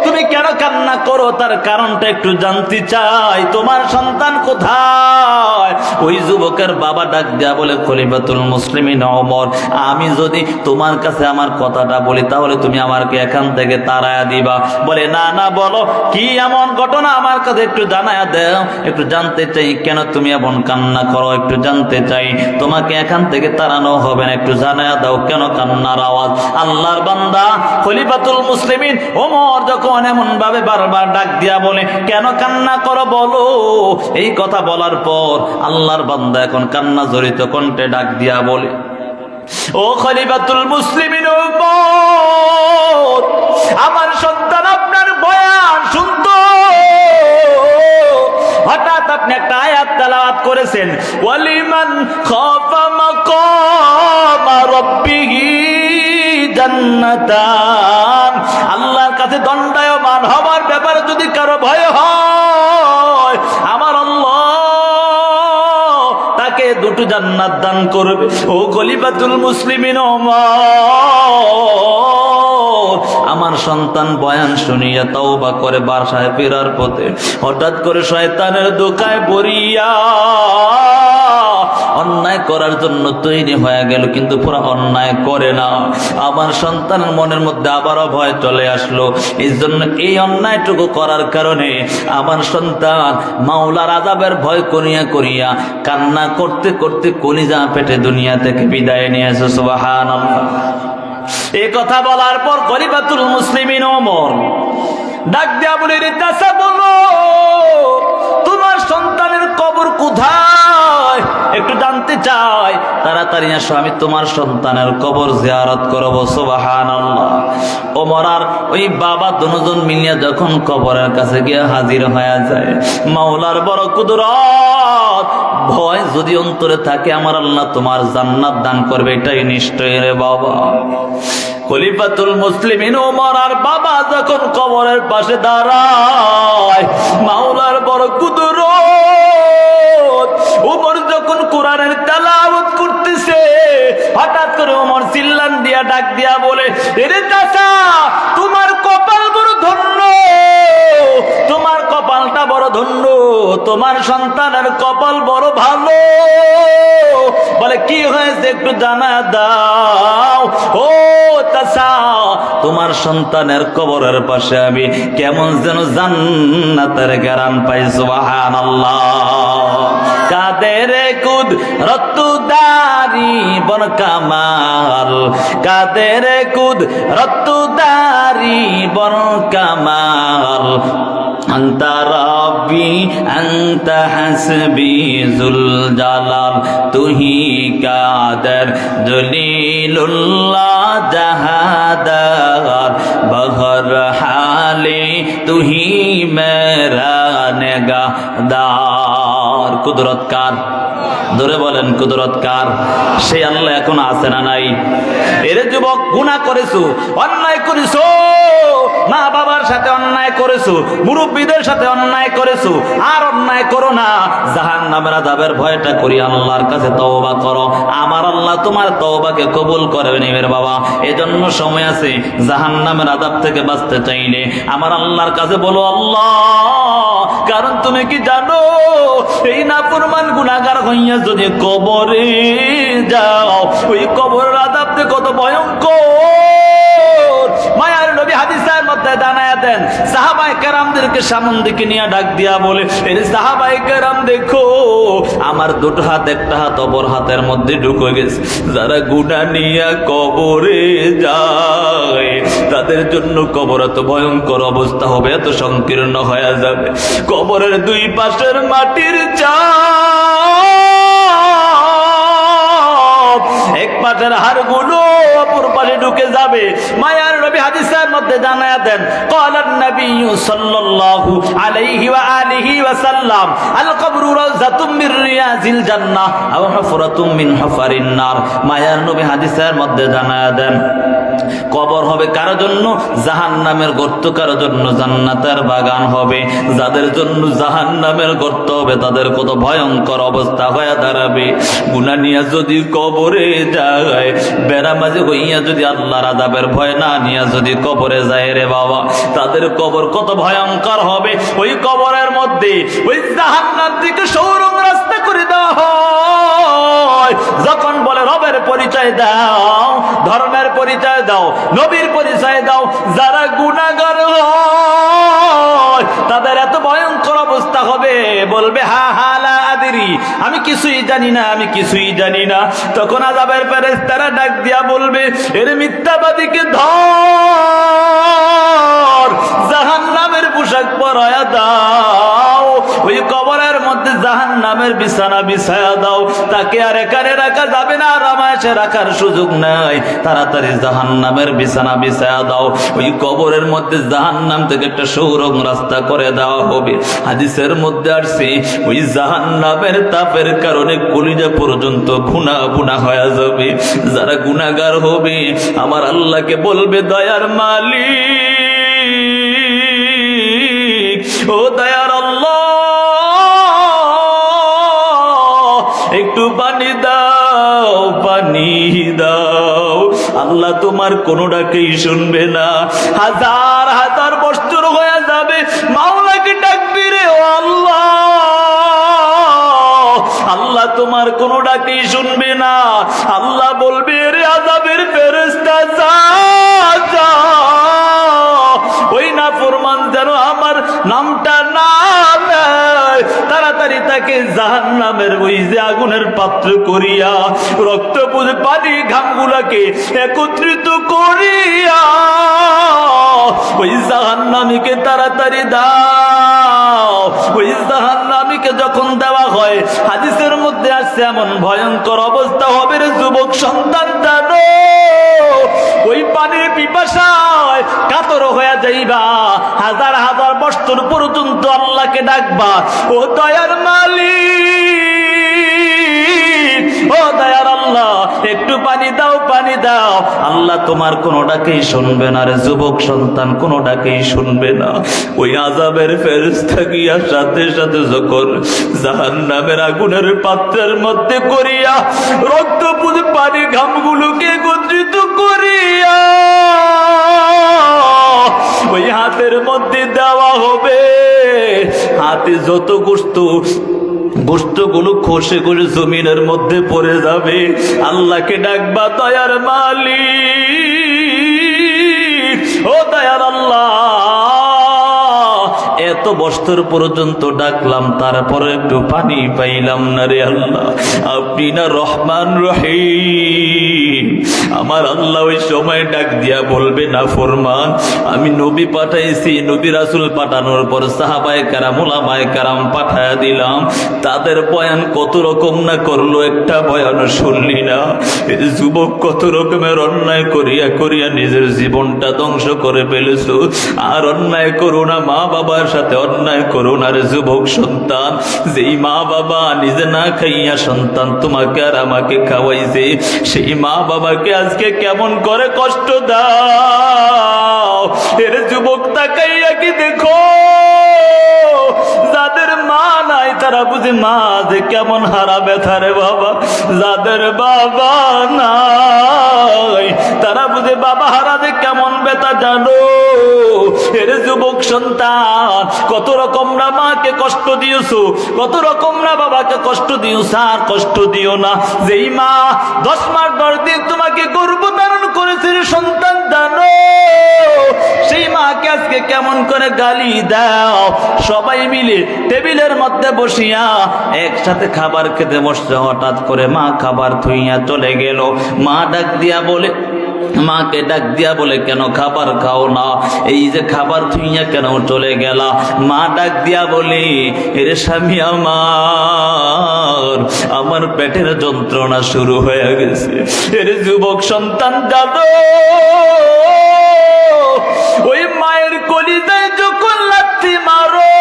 তুমি কেন কান্না করো? কঠোরতার কারণটা একটু জানতে চাই, তোমার সন্তান কোথায়? ওই যুবকের বাবা ডাক দেয়া বলে, খলিফাতুল মুসলিমিন ওমর, আমি যদি তোমার কাছে আমার কথাটা বলি তাহলে তুমি আমাকে এখান থেকে তাড়ায়া দিবা। বলে না না, বলো কি এমন ঘটনা আমার কাছে একটু জানায়া দাও, একটু জানতে চাই কেন তুমি এমন কান্না করো, একটু জানতে চাই। তোমাকে এখান থেকে তাড়ানো হবে না, একটু জানায়া দাও কেন কান্নার আওয়াজ। আল্লাহর বান্দা খলিফাতুল মুসলিমিন ওমর যখন এমন ভাবে বারবার ডাক দিয়া বলে, কেন কান্না করো বলো, এই কথা বলার পর আল্লাহর বান্দা এখন কান্না জড়িত কণ্ঠে ডাক দিয়া বলে, ও খলিফাতুল মুসলিমিন ওমর, আমার সন্তান আপনার বয়ান শুনতো, হঠাৎ আপনি একটা আয়াত তেলাওয়াত করেছেন, ওয়ালিমান খাফা মাকাম রাব্বিহি জান্নাতান, আল্লাহর কাছে দণ্ডায়মান হওয়ার ব্যাপারে যদি কারো ভয় হয়, আমার আল্লাহ তাকে দুটো জান্নাত দান করবে। ও খলিফাতুল মুসলিমিন ওমর, আমার সন্তান বয়ান শুনিয়া তওবা করে বাসায় ফেরার পথে হঠাৎ করে শয়তানের দোকায় পড়িয়া অন্যায় করার জন্য তৈরি হয়ে গেল, কিন্তু পুরো অন্যায় করে না। আমার সন্তানের মনের মধ্যে আবারও ভয় চলে আসলো, এই জন্য এই অন্যায়টুকু করার কারণে আমার সন্তান মাওলার আযাবের ভয় করিয়া করিয়া কান্না করতে করতে কলিজা পেটে দুনিয়া থেকে বিদায় নিয়েছে। সুবহানাল্লাহ। এই কথা বলার পর খলিফাতুল মুসলিমিন ওমর ডাক দেয়া বলে, রে চাচা বলো, তোমার সন্তানের কবর কোথায়, একটু জানতে চাই, তাড়াতাড়ি আসো, আমি তোমার সন্তানের কবর জিয়ারত করব। সুবহানাল্লাহ। ওমর আর ওই বাবা দুজন মিলিয়া যখন কবরের কাছে গিয়ে হাজির হয়ে যায়, মাওলার বড় কুদরত, ভয় যদি অন্তরে থাকে আমার আল্লাহ তোমার জান্নাত দান করবে, এটাই নিশ্চয় রে বাবা। খলিফাতুল মুসলিমিন ওমর আর বাবা যখন কবরের পাশে দাঁড়ায়, মাওলার বড় কুদরত, ওমর যখন কোরআনের তেলাওয়াত করতেছে, হঠাৎ করে ওমর চিল্লান দিয়া ডাক দিয়া বলে, এরে চাচা, তোমার কপাল বড় ধন্য, তোমার কপালটা বড় ধন্য, তোমার সন্তানের কপাল বড় ভালো। বলে কি হয়েছে একটু জানা দাও। ও চাচা, তোমার সন্তানের কবরের পাশে আমি কেমন যেন জান্নাতের ঘ্রাণ পাই। সুবহানাল্লাহ। কাদের কুদরত দারি বন কামাল, কাদের কুদরত দারি বন কামাল, আন্তা রাব্বি আন্তা হাসবি জুল জালাল, তুহি কাদের জলিলুল্লাহ জাহাদার, বহর হালে তুহি মেরা নেগাহদার। কুদরত কার? ধরে বলেন কুদরত কার? সেই আল্লাহ এখন আছে না নাই? এরে যুবক, গুনাহ করেছো, অন্যায় করেছো, মা বাবার সাথে অন্যায় করেছো, মুরব্বীদের সাথে অন্যায় করেছো, আর অন্যায় করো না। জাহান্নামের আযাবের ভয়টা করি আল্লাহর কাছে তওবা করো, আমার আল্লাহ তোমার তওবাকে কবুল করবেন এর বাবা। এজন্য সময় আছে, জাহান্নামের আযাব থেকে বাঁচতে চাইলে আমার আল্লাহর কাছে বলো আল্লাহ। কারণ তুমি কি জানো, এই নাফরমান গুনাহগার হইয়া যদি কবরে যাও, ওই কবরের আযাব কত ভয়ঙ্কর। মায়ার নবী হাদিসের মধ্যে জানায়া দেন, সাহাবায়ে কেরামদেরকে সামন দিকে নিয়ে ডাক দিয়া বলে, এই সাহাবায়ে কেরাম দেখো, আমার দুটো হাত, একটা হাত অপর হাতের মধ্যে ঢুকে গেছে। যারা গুনাহ নিয়ে কবরে যায় তাদের জন্য কবর এত ভয়ঙ্কর অবস্থা হবে, এত সংকীর্ণ হয়ে যাবে। কবরের দুই পাশের মাটির চাপ, এক পাশের হাড়গুলো অপর পাশে ঢুকে যাবে। মায়ার নবী হাদিসের মধ্যে জানায়া দেন, ক্বালান নবী সাল্লাল্লাহু আলাইহি ওয়া আলিহি ওয়া সাল্লাম, আল কবরু রাওযাতুম মির রিয়াজিল জান্নাহ আও হুফরাতুম মিন হুফারিন নার। মায়ার নবী হাদিসের মধ্যে জানায়া দেন, কবর হবে কারো জন্য জাহান্নামের গর্ত, কারো জন্য জান্নাতের বাগান হবে। যাদের জন্য জাহান্নামের গর্ত হবে তাদের কত ভয়ঙ্কর অবস্থা হয়ে দাঁড়াবে। গুনাহ নিয়ে যদি কবরে যায়, বেড়া মাঝে হইয়া যদি আল্লাহর আযাবের ভয় না নিয়ে যদি কবরে যায় রে বাবা, তাদের কবর কত ভয়ঙ্কর হবে। ওই কবরের মধ্যে ওই জাহান্নাম থেকে সৌরভ রাস্তা করে দেওয়া হয়। যখন বলে রবের পরিচয় দাও, ধর্মের পরিচয় দাও, নবীর পরিচয় দাও, যারা গুনাহগার হয় তাদের এত ভয়ঙ্কর অবস্থা হবে, বলবে হা হা লা আদরি, আমি কিছুই জানি না, আমি কিছুই জানি না। তখন আযাবের ফেরেশতারা ডাক দিয়া বলবে, এর মিথ্যাবাদীকে ধর, জাহান্নামের পোশাক পরায়া দাও, ওই কবরের মধ্যে জাহান্নামের বিছানা বিছায়া দাও, তাকে আর এখানে রাখা যাবে না, আর আমাশে রাখার সুযোগ নাই, তাড়াতাড়ি জাহান্নামের বিছানা বিছায়া দাও। ওই কবরের মধ্যে জাহান্নাম থেকে একটা সৌরভ রাস্তা করে দেওয়া হবে। হাদিসের মধ্যে আসছে ওই জাহান্নামের তাপের কারণে কলিজা পর্যন্ত ভুনা ভুনা হয়ে যাবে। যারা গুনাহগার হবে আমার আল্লাহকে বলবে, দয়ার মালিক, ও দয়ার আল্লাহ, একটু পানি দাও, পানি দাও। আল্লাহ তোমার কোনো ডাকেই শুনবে না, হাজার হাজার বছর হয়ে যাবে, মাওলাকে ডাকবি রে ও আল্লাহ, আল্লাহ তোমার কোনো ডাকেই শুনবে না। আল্লাহ বলবে, রে আযাবের ফেরেশতা যা যা, ওই নাফরমান যেন আমার নামটা না নেয়, তাড়াতাড়ি তাকে জাহান্নামের ওই যে আগুনের পাত্র করিয়া রক্ত পুঁজে পানি ঘামগুলাকে একত্রিত করিয়া ওই জাহান্নামীকে তাড়াতাড়ি দাও। ওই জাহান্নামীকে যখন দেওয়া হয়, হাদিসের মধ্যে আসছে এমন ভয়ঙ্কর অবস্থা হবে রে যুবক সন্তান, জানো ওই পানির পিপাসায় কাতর হয়ে যাইবা, হাজার হাজার বছর পর্যন্ত আল্লাহকে ডাকবা, ও দয়ার মালিক, ও দয়ার আল্লাহ, একটু পানি দাও, পানি দাও। আল্লাহ তোমার কোনো ডাকেই শুনবে না রে যুবক সন্তান, কোনো ডাকেই শুনবে না। ওই আযাবের ফেরেশতা গিয়া সাথে সাথে যখন জাহান্নামের আগুনের পাত্রের মধ্যে করিয়া রক্ত পুঁজে পানি ঘামগুলোকে একত্রিত করিয়া ওই হাতের মধ্যে দেওয়া হবে, হাতে যত গোশতগুলো খসে করে জমিনের মধ্যে পড়ে যাবে। আল্লাহকে ডাকবা, দয়ার মালিক, ও দয়ার আল্লাহ, এত বছর পর্যন্ত ডাকলাম, তারপরে একটু পানি পাইলাম না রে আল্লাহ, আপনি না রহমান রহিম। আমার আল্লাহ ওই সময় ডাক দিয়া বলবে, না ফরমান, আমি নবী পাঠাইছি, নবী রাসূল পাঠানোর পর সাহাবায়ে কেরাম উলামায়ে কেরাম পাঠায়া দিলাম, তাদের বয়ান কত রকম না করলো, একটা বয়ান শুনলি না। এই যুবক কত রকমের অন্যায় করিয়া করিয়া নিজের জীবনটা ধ্বংস করে ফেলেছো। আর অন্যায় করো না, মা বাবার সাথে অন্যায় করো না রে যুবক সন্তান। যেই মা বাবা নিজে না খাইয়া সন্তান তোমাকে আর আমাকে খাওয়াইছে, সেই মা বাবাকে আজকে কেমন করে কষ্ট দাও। এর যুবক তাকাইয়া কি দেখো, যাদের মা নাই তারা বুঝে মা যে কেমন হারা ব্যথা রে বাবা, যাদের বাবা নাই তারা বুঝে বাবা হারা যে কেমন ব্যথা জানো। এর যুবক সন্তান, কত রকম না মাকে কষ্ট দিয়েছো, কত রকম না বাবাকে কষ্ট দিয়েছো, আর কষ্ট দিও না। যেই মা 10 মাস 10 দিন তোমাকে গর্ভধারণ করেছে রে সন্তান, জানো সেই মাকে আজকে কেমন করে গালি দাও। সবাই মিলে টেবিলের মধ্যে বসিয়া একসাথে খাবার খেতে বসছে, হঠাৎ করে মা খাবার থুইয়া চলে গেল। মা ডাক দিয়া বলে, মাকে ডাক দিয়া বলে, কেন খাবার খাও না, এই যে খাবার থুইয়া কেন চলে গেলা? মা ডাক দিয়া বলে, এরে স্বামী আমার পেটের যন্ত্রণা শুরু হয়ে গেছে। এরে যুবক সন্তান, জানো ওই মায়ের কলিজায় যখন লাথি মারো,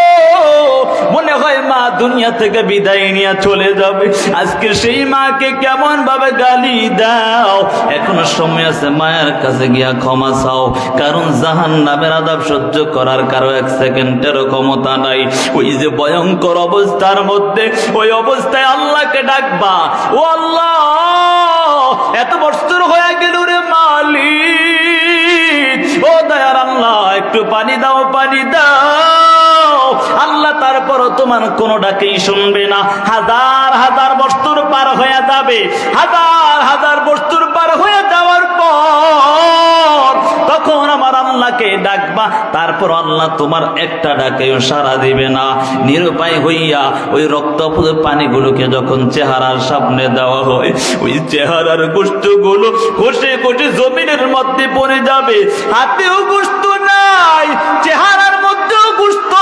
মনে হয় মা দুনিয়া থেকে বিদায় নিয়ে চলে যাবে। আজকে সেই মাকে কেমন ভাবে গালি দাও। এখনো সময় আছে, মায়ের কাছে গিয়া ক্ষমা চাও, কারণ জাহান্নামের আযাব সহ্য করার কারো 1 সেকেন্ডেরও ক্ষমতা নাই। ওই যে ভয়ঙ্কর অবস্থার মধ্যে, ওই অবস্থায় আল্লাহকে ডাকবা, ও আল্লাহ, এত বছর হয়ে গেল রে মালিক, ও দয়ার আল্লাহ একটু পানি দাও, পানি দাও। আল্লাহ তারপরও তোমার কোনো ডাকেই শুনবে না। হাজার হাজার বস্তুর পার হয়ে যাবে, হাজার হাজার বস্তুর পার হয়ে যাওয়ার পর তখন আমার আল্লাহকে ডাকবা, তারপর আল্লাহ তোমার একটা ডাকেও সাড়া দিবে না। নিরুপায় হইয়া ওই রক্তপুত পানিগুলোকে যখন চেহারার সামনে দেওয়া হয়, ওই চেহারার গোশতগুলো কষে কষে জমিনের মধ্যে পড়ে যাবে। হাতেও গোশত নাই, চেহারার মধ্যেও গোশত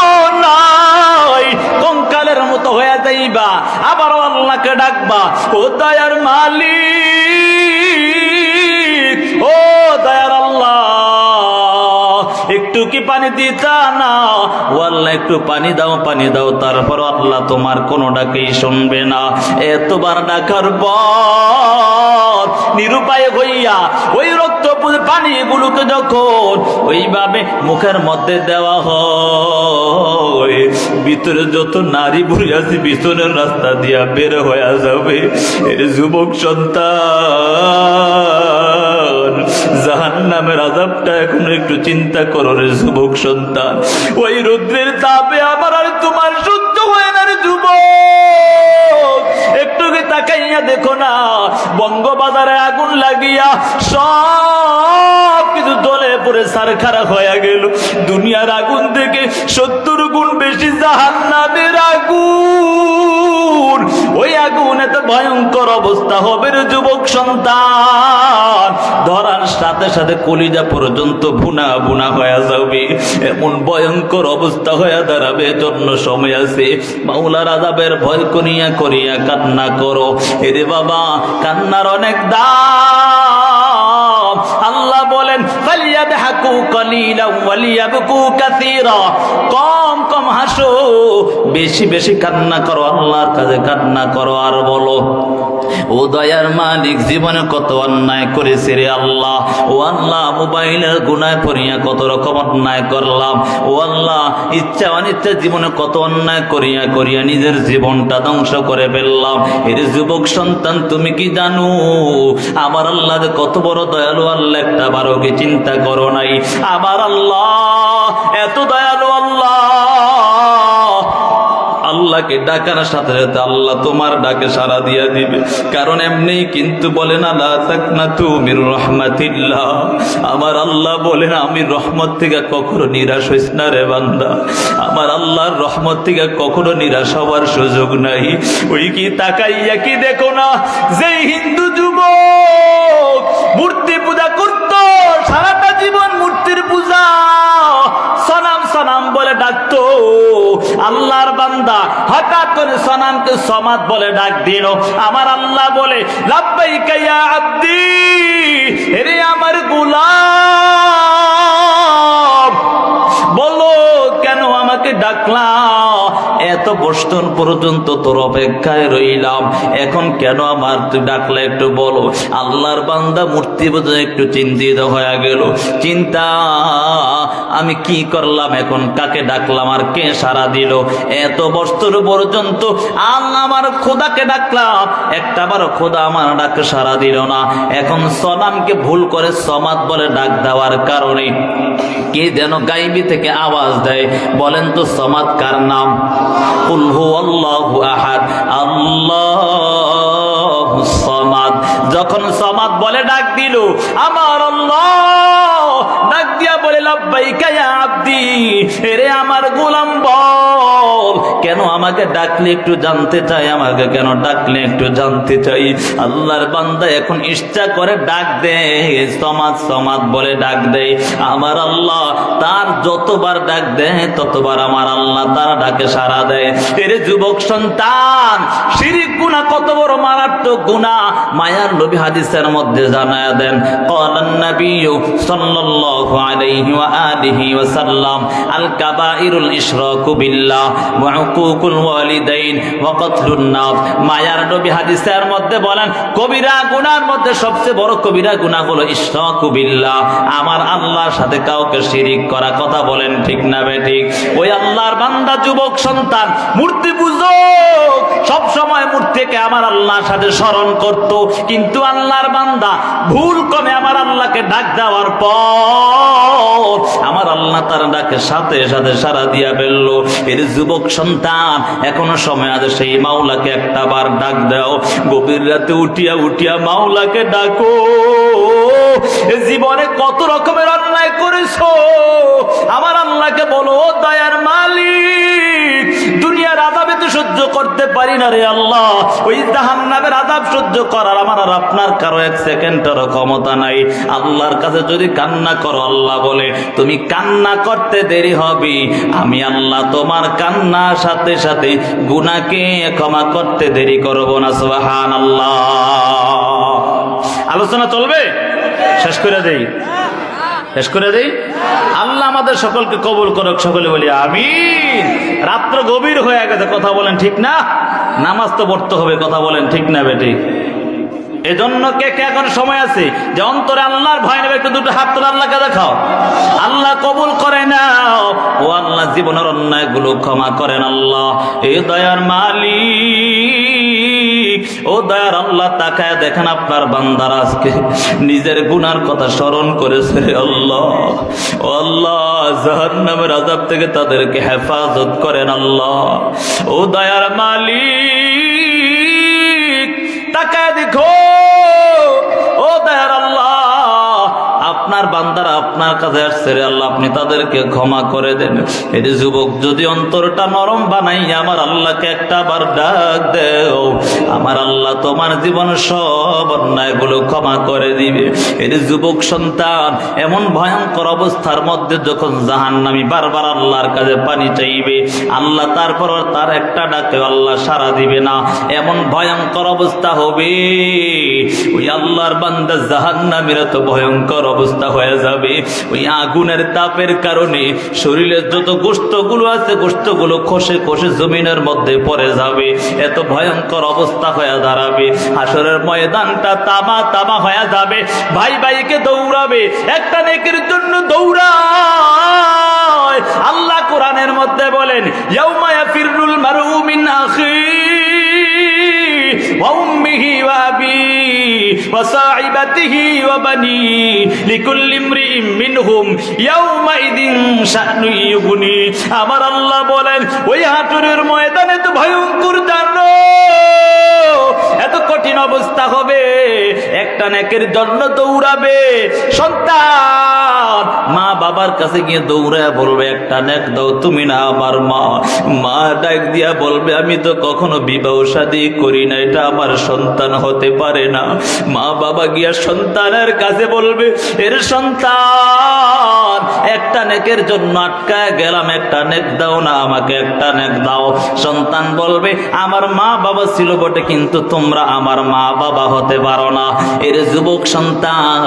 নাই, কঙ্কালের মতো হয়ে যাইবা। আবার আল্লাহকে ডাকবা, ও দয়ার মালিক, ও দয়ার আল্লাহ একটু কি পানি দিতা না? ও আল্লাহ একটু পানি দাও, পানি দাও। তারপর আল্লাহ তোমার কোনো ডাকেই শুনবে না। এতবার ডাকার পর নিরুপায় হইয়া ওই রক্ত পানিগুলোকে যখন ওইভাবে মুখের মধ্যে দেওয়া হয়, ভিতরে যত নারী বুড়ি আছে পিছনের রাস্তা দিয়া বের হয়ে যাবে। এর যুবক সন্তান, জাহান্নামের আযাবটা এখন একটু চিন্তা করো রে যুবক সন্তান। ওই রুদ্রের তাপে আমার আর তোমার সহ্য হয় না রে যুবক। একটু কি তাকাইয়া দেখো না, বঙ্গবাজারে আগুন লাগিয়া সব কিছু জ্বলে পড়ে ছারখারা হয়ে গেল। দুনিয়ার আগুন থেকে 70 গুণ বেশি জাহান্নামের আগুন। ওই আগুন এত ভয়ঙ্কর অবস্থা হবে রে যুবক সন্তান, ধরার সাথে সাথে কলিজা পর্যন্ত বুনা বুনা হয়ে যাবে। এমন ভয়ঙ্কর অবস্থা হয়ে দাঁড়াবে। জন্য সময় আছে, মাওলার আযাবের ভয় করিয়া করিয়া কান্না করো। এরে বাবা, কান্নার অনেক দাম। আল্লাহ বলেন, ফালিয়াদহাকু কালিলান ওয়ালিয়াবকু কাসীরা, কম কম হাসো, বেশি বেশি কান্না করো, আল্লাহর কাছে কান্না করো। আর বলো, ও দয়ার মালিক, জীবনে কত অন্যায় করেছি রে আল্লাহ। ও আল্লাহ, মোবাইলের গুনায় পড়িয়া কত রকম অন্যায় করলাম। ও আল্লাহ, ইচ্ছা অনিচ্ছা জীবনে কত অন্যায় করিয়া করিয়া নিজের জীবনটা ধ্বংস করে ফেললাম। এর যুবক সন্তান, তুমি কি জানো আমার আল্লাহ কত বড় দয়ালু? আল্লাহ একটা বারো কি চিন্তা করো নাই? আমার আল্লাহ এত দয়ালু আল্লাহ, আল্লাহকে ডাকার সাথে সাথে আল্লাহ তোমার ডাকে সাড়া দিয়া দিবে। কারণ এমনি কিন্তু বলেন, আল্লাহ তাকনাতু মির রাহমাতিল্লাহ, আমার আল্লাহ বলেন আমি রহমত থেকে কখনো নিরাশ হইস না রে বান্দা। আমার আল্লাহর রহমত থেকে কখনো নিরাশ হওয়ার সুযোগ নাই। ওই কি তাকাইয়া কি দেখো না, যে হিন্দু যুবক মূর্তি পূজা করত, সারাটা জীবন মূর্তির পূজা, সনাম সনাম বলে ডাকতো, আল্লাহর বান্দা হঠাৎ করে সনামকে সমাদ বলে ডাক দিল। আমার আল্লাহ বলে, লাব্বাইকা ইয়া আব্দি, এরে আমার গোলাম, বলো কেন আমাকে ডাকলা? এত বস্তন পর্যন্ত তোর অপেক্ষায় রইলাম, এখন কেন আমার তুই ডাকলে একটু বলো। আল্লাহর বান্দা মূর্তি বোঝা একটু চিন্তিত হয়ে গেল। চিন্তা, আমি কি করলাম এখন, কাকে ডাকলাম আর কে সাড়া দিল? এত বস্তর পর্যন্ত আল্লাহ আমার খোদাকে ডাকলাম, একটা বার খোদা আমার ডাকে সাড়া দিল না। এখন সনামকে ভুল করে সমাদ বলে ডাক দেওয়ার কারণে কে যেন গাইবি থেকে আওয়াজ দেয়। বলেন তো সমাদ কার নাম? কুল হুয়াল্লাহু আহাদ, আল্লাহুস সামাদ। যখন সমাদ বলে ডাক দিল, আমার আল্লাহ ডাক দিয়া বলে, লাব্বাইকা ইয়া আব্দি, এরে আমার গোলাম বল কেন আমাকে ডাকলে একটু জানতে চাই, আমাকে কেন ডাকলে একটু জানতে চাই। আল্লাহর বান্দা এখন ইচ্ছা করে ডাক দে, সমাদ সমাদ বলে ডাক দেয়। আমার আল্লাহ তার যতবার ডাক দেয় ততবার আমার আল্লাহ তার ডাকে সাড়া দেয়। এর যুবক সন্তান, শিরিক গুনাহ কত বড় মারাত্মক গুনাহ মায়ার নবী হাদিসের মধ্যে জানায়া দেন, ক্বালান নবী সাল্লাল্লাহু আলাইহি ওয়া আলিহি ওয়া সাল্লাম, আল কাবাইরুল ইশরাকু বিল্লাহ ওয়া হুকুকুল ওয়ালিদাইন ওয়া কাতলুন নাফস। মায়ার নবী হাদিসের মধ্যে বলেন কবিরা গুনার মধ্যে সবচেয়ে বড় কবিরা গুনাহ হলো ইশরাকু বিল্লাহ, আমার আল্লাহর সাথে কাউকে শিরিক করা। কথা বলেন ঠিক না বেঠিক? ওই আল্লাহর বান্দা যুবক সন্তান মূর্তি পূজক, সব সময় মূর্তিকে আমার আল্লাহর সাথে স্মরণ করত, কিন্তু আল্লাহর বান্দা ভুল কমে আমার আল্লাহকে ডাক দেওয়ার পর আমার আল্লাহ তার ডাকে সাথে সাথে সাড়া দিয়া ফেললো। এর যুবক সন্তান এখনো সময় আছে, সেই মাওলাকে একটা বার ডাক দাও। গভীর রাতে উঠিয়া উঠিয়া মাওলাকে ডাকো। জীবনে কত রকমের অন্যায় করেছো, আমার আল্লাহকে বলো দয়ার মালিক, দুনিয়ার আযাবে তো সহ্য করতে পারি না রে আল্লাহ, ওই জাহান্নামের আযাব সহ্য করার আমার আর আপনার কারো এক সেকেন্ডেরও ক্ষমতা নাই। আল্লাহর কাছে যদি কান্না করো, আল্লাহ বলে তুমি কান্না করতে দেরি হবে, আমি আল্লাহ তোমার কান্নার সাথে সাথে গুনাহকে ক্ষমা করতে দেরি করব না। সুবহানাল্লাহ। আলোচনা চলবে? শেষ করে দেই, শেষ করে দেই। আল্লাহ আমাদের সকলকে কবুল করুক, সকলে বলি আমিন। রাত্র গভীর হয়ে গেছে, কথা বলেন ঠিক না? নামাজ তো পড়তে হবে, কথা বলেন ঠিক না বেটি? এজন্য কে কে এখন সময় আছে যে অন্তরে আল্লাহর ভয় নেবে, একটু দুটো হাত তুলে আল্লাহকে দেখাও। আল্লাহ কবুল করে নাও। ও আল্লাহ জীবনের অন্যায়গুলো ক্ষমা করেন আল্লাহ। এ দয়ার মালিক, ও দয়ার আল্লাহ, তাকায় দেখেন আপনার বান্দারা আজকে নিজের গুনার কথা স্মরণ করেছে আল্লাহ। ও আল্লাহ, জাহান্নামের আযাব থেকে তাদেরকে হেফাজত করেন আল্লাহ। ও দয়ার মালিক, তাকায় দেখো। ও দয়ার আল্লাহ, আপনার বান্দারা আপনার কাছে আসছে রে আল্লাহ, আপনি তাদেরকে ক্ষমা করে দেন। এই যুবক যদি অন্তরটা নরম বানাই আমার আল্লাহকে একটা বার ডাক দেও, আমার আল্লাহ তোমার জীবনের সব অন্যায়গুলো ক্ষমা করে দিবে। এই যুবক সন্তান এমন ভয়ঙ্কর অবস্থার মধ্যে যখন জাহান্নামী বারবার আল্লাহর কাছে পানি চাইবে, আল্লাহ তারপর তার একটা ডাকে আল্লাহ সাড়া দিবে না, এমন ভয়ঙ্কর অবস্থা হবে। ওই আল্লাহর বান্দা জাহান্নামীরা তো ভয়ঙ্কর অবস্থা হয়ে যাবে। ওই আগুনের তাপের কারণে শরীরের যত গোশতগুলো আছে গোশতগুলো খসে খসে জমিনের মধ্যে পড়ে যাবে, এত ভয়ঙ্কর অবস্থা হয়ে দাঁড়াবে। হাসরের ময়দানটা তামা তামা হয়ে যাবে, ভাই ভাইকে দৌড়াবে, একটা নেকির জন্য দৌড়ায়। আল্লাহ কোরআনের মধ্যে বলেন ইয়াউমা ইয়াফিরুল মারউ মিন আখিহি ওয়া উম্মিহি ওয়া আবিহি ওয়া সাহিবাতিহি ওয়া বানিহি লিকুল্লি ইমরিইন মিনহুম ইয়াউমাইদিন শা'নুন ইউগনি। আমার আল্লাহ বলেন ওই হাসরের ময়দানে তো ভয়ঙ্কর জানো, এত কঠিন অবস্থা হবে, একটা নেকের জন্য দৌড়াবে সন্তান, মা বাবার কাছে গিয়ে দৌড়ায় বলবে একটা নেক দাও, তুমি না আমার মা। মা ডাক দিয়া বলবে আমি তো কখনো বিবাহ শাদী করি না, এটা আমার সন্তান হতে পারে না। মা বাবা গিয়া সন্তানের কাছে বলবে এর সন্তান একটা নেকের জন্য আটকায় গেলাম, একটা নেক দাও না, আমাকে একটা নেক দাও। সন্তান বলবে আমার মা বাবা ছিল বটে, কিন্তু তোমরা আমার মা বাবা হতে পারো না। এর যুবক সন্তান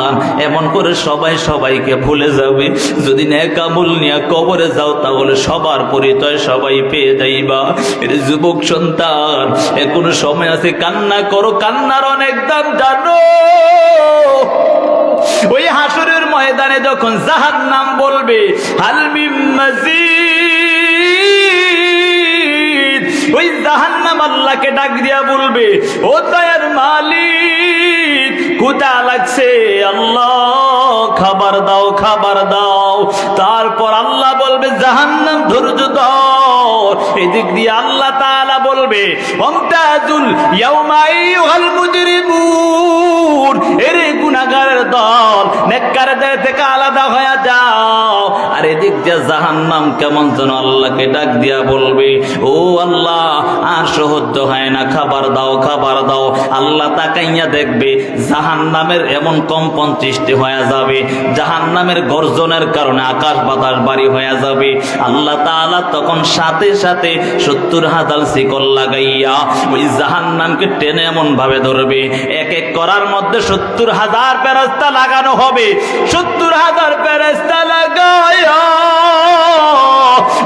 এমন করে সবাই সবাইকে ভুলে যাবে। যদি নেক আমল নিয়ে কবরে যাও তাহলে সবার পরিচয় সবাই পেয়ে যাইবা। এর যুবক সন্তান এখনো সময় আছে, কান্না করো, কান্নার অনেক দাম জানো। ওই হাসরের ময়দানে যখন জাহান্নাম বলবে হাল মিন মাজিদ, ওই জাহান্নাম আল্লাহকে ডাক দিয়া বলবে ও দয়ার মালিক ক্ষুধা লাগছে, আল্লাহ খাবার দাও, খাবার দাও। তারপর আল্লাহ বলবে জাহান্নাম ধৈর্য ধর। এদিক দিয়ে আল্লাহ তাআলা বলবে ওমতাজুল ইয়াউমা আইয়ুহাল মুজরিমুন, এরে গুনাহগারের দল নেককারদের থেকে আলাদা হয়ে যাও। আর এদিক দিয়ে জাহান্নাম কেমন যেন আল্লাহকে ডাক দিয়া বলবে ও আল্লাহ আর সহ্য হয় না, খাবার দাও, খাবার দাও। আল্লাহ তাকাইয়া দেখবে জাহান্নামের এমন কম্পন সৃষ্টি হয়ে যাবে, জাহান্নামের গর্জনের কারণে আকাশ বাতাস ভারী হয়ে যাবে। আল্লাহ তাআলা তখন সাথে সাথে 70,000 শিকল লাগাইয়া ওই জাহান্নামকে টেনে এমন ভাবে ধরবে, এক এক করার মধ্যে 70,000 ফেরেশতা লাগানো হবে। 70,000 ফেরেশতা লাগাইয়া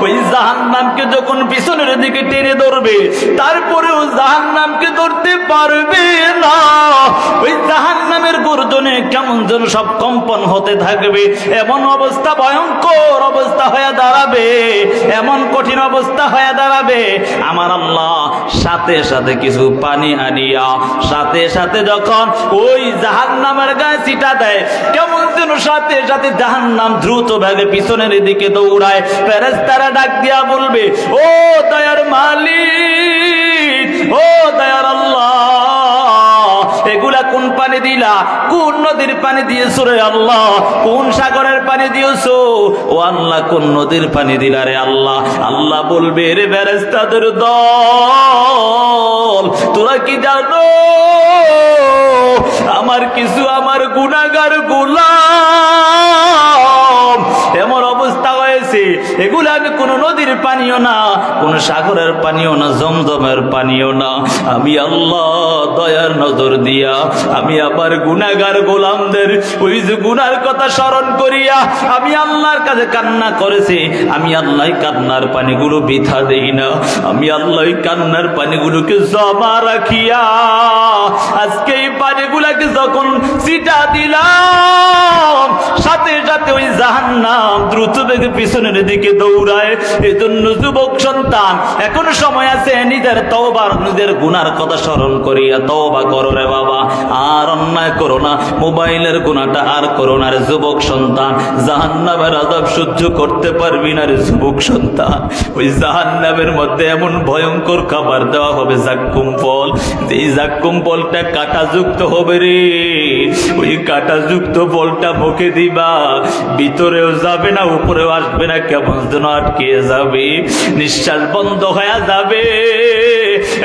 ওই জাহান্নামকে যখন পিছনের দিকে টেনে ধরবে, তারপরেও জাহান্নামকে ধরতে পারবে না। ওই জাহান্নামের গর্জনে কেমন যেন সব কম্পন হতে থাকবে, এমন অবস্থা, ভয়ঙ্কর অবস্থা হয়ে দাঁড়াবে, এমন কঠিন অবস্থা হয়ে দাঁড়াবে। আমার আল্লাহ সাথে সাথে কিছু পানি আনিয়া সাথে সাথে যখন ওই জাহান্নামের গায়ে ছিটা দেয়, কেমন যেন সাথে সাথে জাহান্নাম দ্রুত ভাবে পিছনের দিকে দৌড়ায়। ফেরেশতারা ডাক দিয়া বলবে, ও দয়ার মালিক, ও দয়ার আল্লাহ, এগুলা কোন পানি দিলা? কোন নদীর পানি দিয়েছো রে আল্লাহ? কোন সাগরের পানি দিয়েছো? ও আল্লাহ, কোন নদীর পানি দিলা রে আল্লাহ? আল্লাহ বলবে, রে ফেরেশতাদের দল, তোরা কি জানো আমার কিছু আমার গুনাহগার গোলাম এমন অবস্থা হয়েছে, এগুলো আমি কোন নদীর পানিও না, কোন সাগরের পানিও না, জমজমের পানিও না। আমি আল্লাহ দয়ার নজর দিয়া আমি আবার গুনাহগার গোলামদের ওই যে গুনার কথা স্মরণ করিয়া আমি আল্লাহর কাছে কান্না করেছি। আমি আল্লাহ কান্নার পানিগুলো বৃথা দেই না, আমি আল্লাহ কান্নার পানিগুলোকে জমা রাখিয়া আজকে এই পানিগুলাকে যখন ছিটা দিলাম, সাথে সাথে ওই জাহান্নাম দ্রুত বেগে পিছনের দিকে দৌড়ায়। এজন্য যুবক সন্তান, এখনো সময় আছে, নিজের তওবার, নিজের গুনার কথা স্মরণ করিয়া তওবা করো রে বাবা। আর অন্যায় করো না, মোবাইলের গুনাহটা আর করো না রে যুবক সন্তান। জাহান্নামের আযাব সহ্য করতে পারবি না রে যুবক সন্তান। ওই জাহান্নামের মধ্যে এমন ভয়ঙ্কর খাবার দেওয়া হবে জাক্কুম ফল, এই জাক্কুম ফলটা কাঁটাযুক্ত হবে রে। ওই কাঁটাযুক্ত ফলটা মুখে দিবা, ভিতরেও যাবে না, উপরেও আসবে না, কেমন যেন আটকে যাবে, নিঃশ্বাস বন্ধ হয়ে যাবে।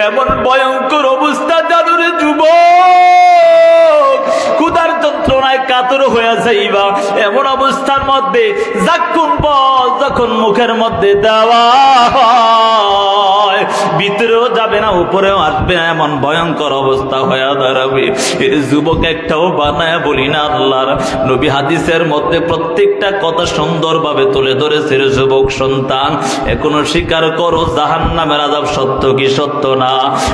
এমন ভয়ঙ্কর অবস্থা জানো রে যুবক, ক্ষুধার যন্ত্রণায় কাতর হয়ে যাইবা। এমন অবস্থার মধ্যে জাক্কুম ফল যখন মুখের মধ্যে দেওয়া হয়, ভিতরেও যাবে না, উপরেও আসবে না, এমন ভয়ঙ্কর অবস্থা হয়ে দাঁড়াবে। এর যুবক একটাও বানায় বলি না, আল্লাহর নবী হাদিসের মধ্যে প্রত্যেকটা কথা সুন্দরভাবে তুলে ধরেছে রে যুবক সন্তান। এখনো স্বীকার করো, জাহান্নামের আযাব সত্য কি সত্য না?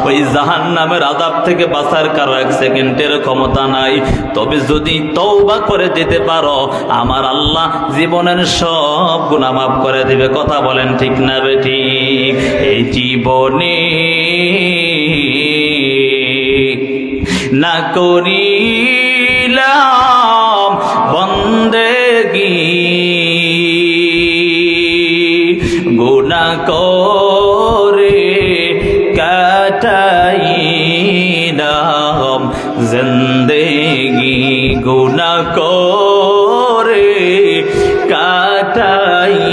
ওই জাহান্নামের আযাব থেকে বাঁচার কারো এক সেকেন্ডের ক্ষমতা নাই। তবে যদি তওবা করে যেতে পারো, আমার আল্লাহ জীবনের সব গুনাহ মাফ করে দিবে। কথা বলেন ঠিক না বেঠিক? এই জীবনে না করিলাম বন্দেগী, গুনাহ করে কাটাইলাম জিন্দেগি, গুনাহ করে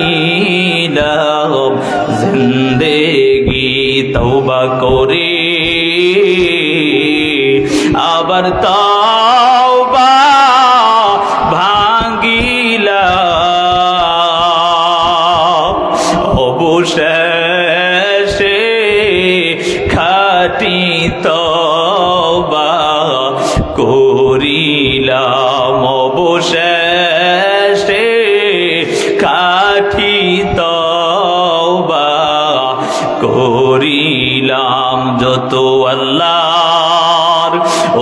কাটাইলাম জিন্দেগি। তওবা করে আবার তওবা ভাঙিলাম, অবশেষে খাঁটি তওবা করিলাম, অবশেষে খাঁটি তওবা করিলাম। যত আল্লাহর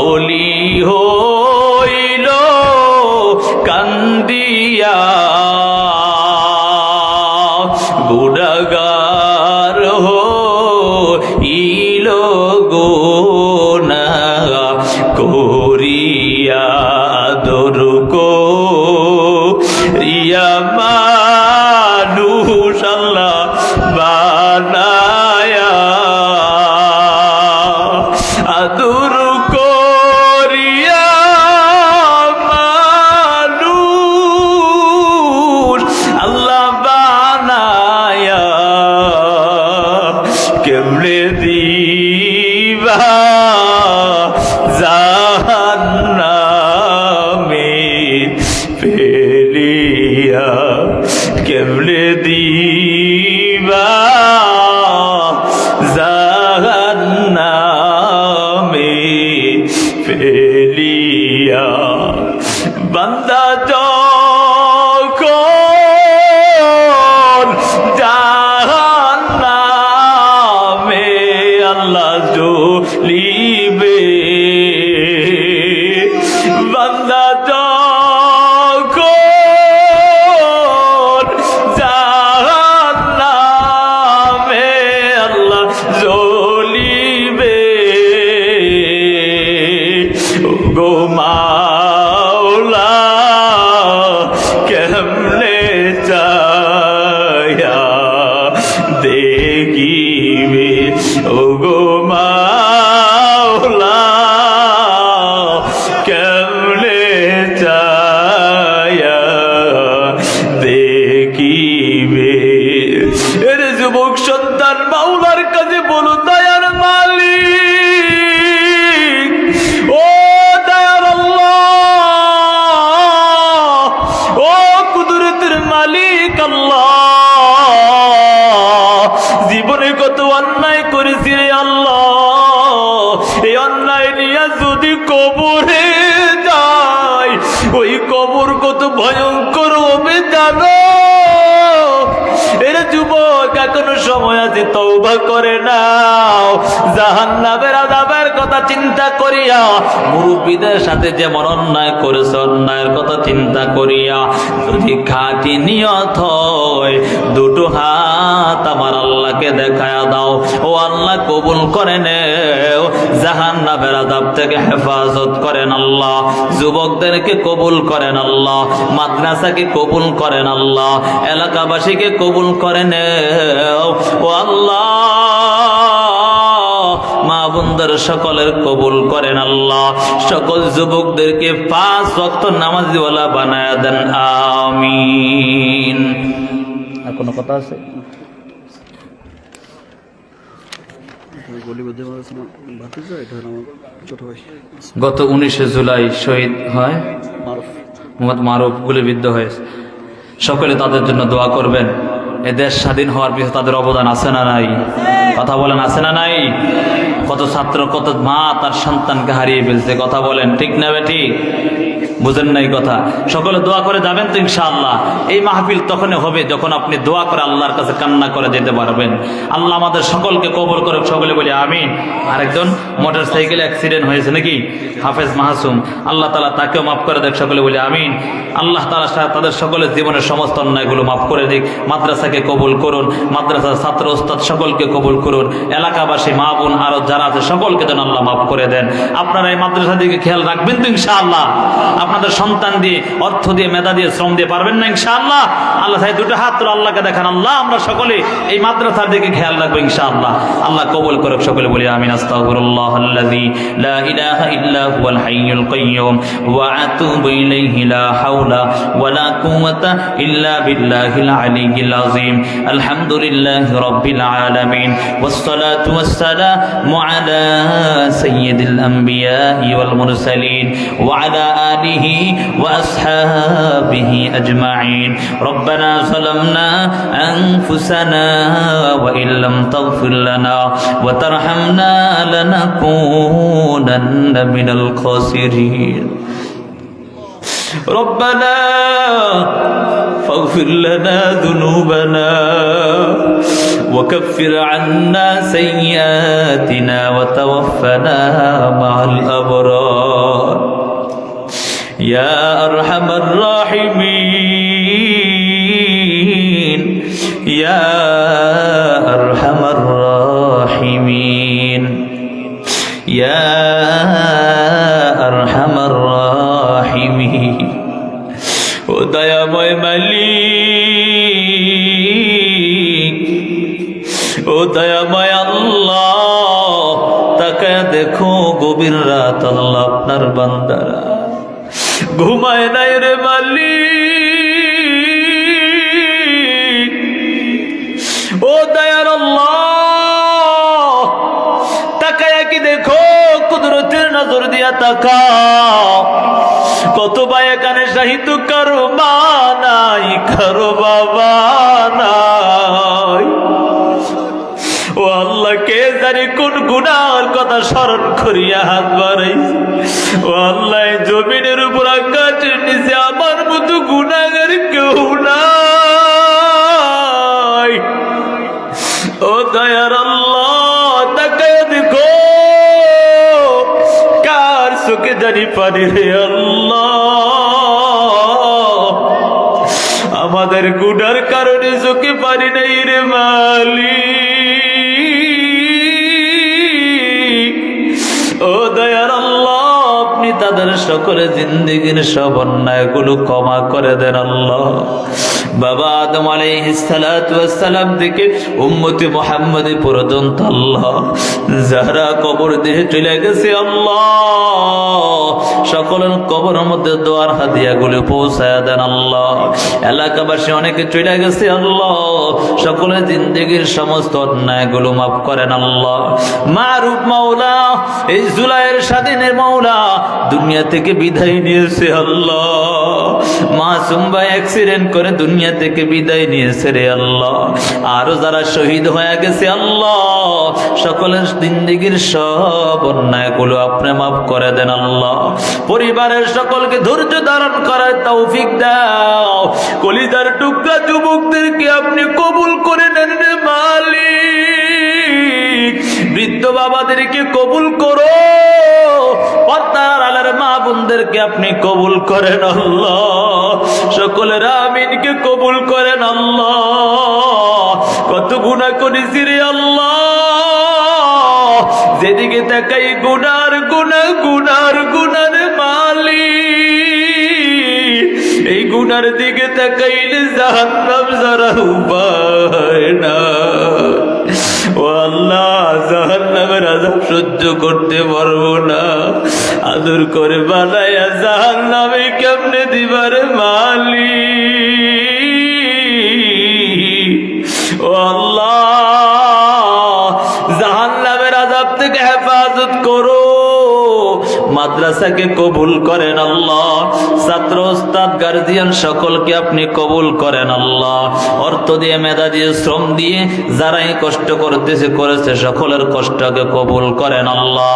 ওলি হইল কান্দিয়া, গুনাহগার হইল গুনাহ করিয়া, দরুকো রিয়া মানুষ আল্লাহ বানায়া, আদুর করিয়া মানুষ আল্লাহ বানায়া, দেখিবে ওগো মাওলা কেমনে চায়া দেখিবে। এর যুবক সন্তান মাওলার কাছে বলো, দয়ার মালিক, ও দয়ার আল্লাহ, ও কুদরতের মালিক আল্লাহ, জীবনে কত অন্যায় করেছি রে আল্লাহ, এই অন্যায় নিয়ে যদি কবরে যায়, ওই কবর কত ভয়ঙ্কর হবে জানো। এর যুবক এখনো সময় আছে, তওবা করে নাও। জাহান্নামের আযাবের কথা চিন্তা করিয়া, মুরব্বীদের সাথে যেমন অন্যায় করেছে অন্যায়ের কথা চিন্তা করিয়া যদি খাঁটি নিয়ত হয়, দুটো হাত আমার আল্লাহকে দেখায়া দাও, ও আল্লাহ কবুল করে নেও। জাহান্নামের আযাব থেকে হেফাজত করেন আল্লাহ, যুবকদেরকে কবুল করেন আল্লাহ, মাদ্রাসাকে কবুল করেন আল্লাহ, এলাকাবাসীকে কবুল করে নেও ও আল্লাহ। মা বোনদের সকলের কবুল করেন আল্লাহ, সকল যুবকদেরকে 5 ওয়াক্ত নামাজিওয়ালা বানায়া দেন, আমিন। আর কোনো কথা আছে? গত 19 জুলাই শহীদ হয় মোহাম্মদ মারুফ, গুলিবিদ্ধ হয়েছে। সকলে তাদের জন্য দোয়া করবেন। এ দেশ স্বাধীন হওয়ার পিছনে তাদের অবদান আছে না নাই? কথা বলেন, আছে না নাই? কত ছাত্র, কত মা তার সন্তানকে হারিয়ে ফেলছে, কথা বলেন ঠিক না বেঠিক? বুঝেন নাই কথা? সকলে দোয়া করে যাবেন তো ইনশাআল্লাহ। এই মাহফিল তখনই হবে যখন আপনি দোয়া করে আল্লাহর কাছে কান্না করে যেতে পারবেন। আল্লাহ আমাদের সকলকে কবুল করে, সকলে বলি আমিন। আরেকজন মোটর সাইকেল অ্যাক্সিডেন্ট হয়েছে নাকি, হাফেজ মাহসুম, আল্লাহ তাআলা তাকেও মাফ করে দেখ, সকলে বলি আমিন। আল্লাহ তাআলা তাদের সকলের জীবনের সমস্ত অন্যায়গুলো মাফ করে দিক। মাদ্রাসাকে কবুল করুন, মাদ্রাসার ছাত্র ওস্তাদ সকলকে কবুল করুন, এলাকাবাসী মা বোন আরো যারা আছে সকলকে যেন আল্লাহ মাফ করে দেন। আপনারা এই মাদ্রাসা দিকে খেয়াল রাখবেন তো ইনশাআল্লাহ? আপনাদের সন্তান দিয়ে, অর্থ দিয়ে, মেধা দিয়ে, শ্রম দিয়ে পারবেন না ইনশাআল্লাহ? আল্লাহ তাই দুটো হাত তুলে আল্লাহকে দেখান, আল্লাহ আমরা সকলে এই মাদ্রাসার দিকে খেয়াল রাখবো ইনশাআল্লাহ। আল্লাহ কবুল করুক, সকলে বলি আমিন। আস্তাগফিরুল্লাহাল্লাযী লা ইলাহা ইল্লা হুয়াল হাইয়ুল কাইয়্যুম ওয়া আতুবু ইলাইহি লা হাওলা ওয়া লা কুওয়াতা ইল্লা বিল্লাহিল আলিয়্যিল আযীম। আলহামদুলিল্লাহি রাব্বিল আলামিন ওয়াস সালাতু ওয়াস সালামু আলা সাইয়্যিদিল আমবিয়াই ওয়াল মুরসালিন ওয়া আলা আলিহি ওয়া আসহাবিহি আজমাইন। রব্বানা যালামনা আনফুসানা ওয়া ইল্লাম তাগফির লানা ওয়া তারহামনা লানাকুনান্না মিনাল খাসিরিন। ربنا فاغفر لنا ذنوبنا وكفر عنا سيئاتنا وتوفنا مع الأبرار يا أرحم الراحمين يا أرحم الراحمين يا أرحم الراحمين ও দয়াময় মালিক, ও দয়াময় আল্লাহ, তাকায় দেখো গভীর রাত আল্লাহ আপনার বান্দারা ঘুমায় নাই রে মালিক। ও দয়ার আল্লাহ, তাকায় কি দেখো, কুদরতের নজর দিয়া তাকাও। কত ভাই এখানে শাহিদ, কারো মা নাই, কারো বাবা নাই। ও আল্লাহ, কে জানি কোন গুনার কথা স্মরণ করিয়া হাত বাড়াইছে। ও আল্লাহ, জমিনের উপর আকাশের নিচে আমার মতো গুনাহগার কেউ নাই। ও দয়ার আল্লাহ, তাকায় দেখো কার চোখে জানি পানি রে আল্লাহ। আমাদের গুনার কারণে চোখে পানি নাই রে মালিক। ও দয়ার আল্লাহ, আপনি তাদের সকলে জিন্দেগীর সব অন্যায়গুলো ক্ষমা করে দেন আল্লাহ। বাবা আদম আলাইহিস সালাতু ওয়াস সালাম থেকে উম্মতে মুহাম্মদী পর্যন্ত আল্লাহ যারা কবর দিয়ে চলে গেছে আল্লাহ, সকলের কবরের মধ্যে দোয়ার হাদিয়াগুলো পৌঁছায়া দেন আল্লাহ। এলাকাবাসী অনেকে চলে গেছে আল্লাহ, সকলের জিন্দেগীর সমস্ত অন্যায়গুলো মাফ করেন আল্লাহ। মারুফ মাওলা, এই জুলাইয়ের স্বাধীনের মাওলা দুনিয়া থেকে বিদায় নিয়েছে আল্লাহ। মাসুম ভাই অ্যাক্সিডেন্ট করে দুনিয়া থেকে বিদায় নিয়েছে রে আল্লাহ। আরো যারা শহীদ হয়ে গেছে আল্লাহ, সকলের জিন্দেগীর সব অন্যায়গুলো আপনি মাফ করে দেন আল্লাহ। পরিবারের সকলকে ধৈর্য ধারণ করার তৌফিক দাও। কলিজার টুকরা যুবকদেরকে আপনি কবুল করে নেন রে মালিক। বৃদ্ধ বাবাদেরকে কবুল করো, পর্দার আলার মা বোনদেরকে আপনি কবুল করেন আল্লাহ। সকলের আমিনকে কবুল করেন আল্লাহ। কত গুনাহ করেছি রে আল্লাহ, যেদিকে তাকাই গুনার গুনাহ গুনার গুনার মালিক। এই গুনার দিকে তাকাইলে জাহান্নাম ছাড়া উপায় না। ও আল্লাহ, জাহান্নামের আযাব সহ্য করতে পারবো না, আদর করে বানায়া জাহান্নামে কেমনে দিবারে মালিক। ও আল্লাহ, জাহান্নামের আযাব থেকে হেফাজত করো। মাদ্রাসাকে কবুল করেন আল্লাহ। ছাত্র ওস্তাদ গার্জিয়ান সকলকে আপনি কবুল করেন আল্লাহ। অর্থ দিয়ে, মেধা দিয়ে, শ্রম দিয়ে যারাই কষ্ট করেছে সকলের কষ্টকে কবুল করেন আল্লাহ।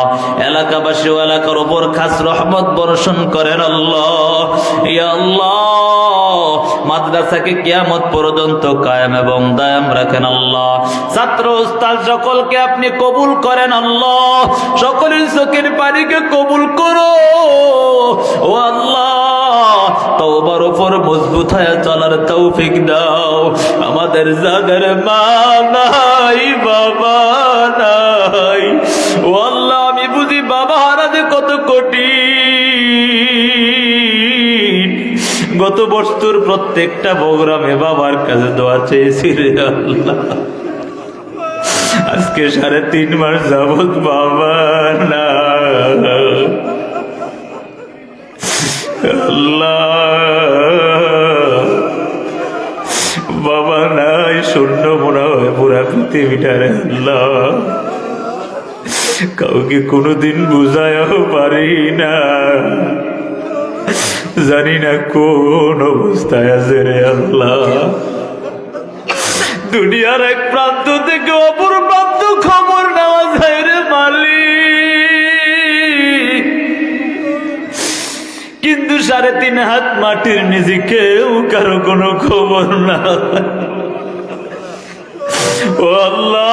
এলাকাবাসী ও এলাকার উপর খাস রহমত বর্ষণ করেন আল্লাহ। ইয়া আল্লাহ, মাদ্রাসাকে কিয়ামত পর্যন্ত কায়েম এবং দায়াম রাখেন আল্লাহ। ছাত্র ওস্তাদ সকলকে আপনি কবুল করেন আল্লাহ। সকলের চোখের পানিকে কবুল করো ও আল্লাহ। তওবার উপর মজবুত হয়ে চলার তৌফিক দাও। আমাদের যাদের মা নাই, বাবা নাই, ও আল্লাহ, আমি বুঝি বাবা হারাতে কত কঠিন। গত বছর প্রত্যেকটা প্রোগ্রামে বাবার কাছে দোয়া চেয়েছি রে আল্লাহ। আজকে 3.5 মাস যাবত বাবা না আল্লাহ, বাবা নাই, শূন্য মনে হয় পুরা পৃথিবীটারে আল্লাহ। কাউকে কোনোদিন বুঝায়ও পারি না, জানি না কোন অবস্থায় আছে রে আল্লাহ। দুনিয়ার এক প্রান্ত থেকে অপর প্রান্ত খবর নেওয়া যায় রে মালিক, কিন্তু 3.5 হাত মাটির নিচে কেউ কারো কোনো খবর না। ও আল্লাহ,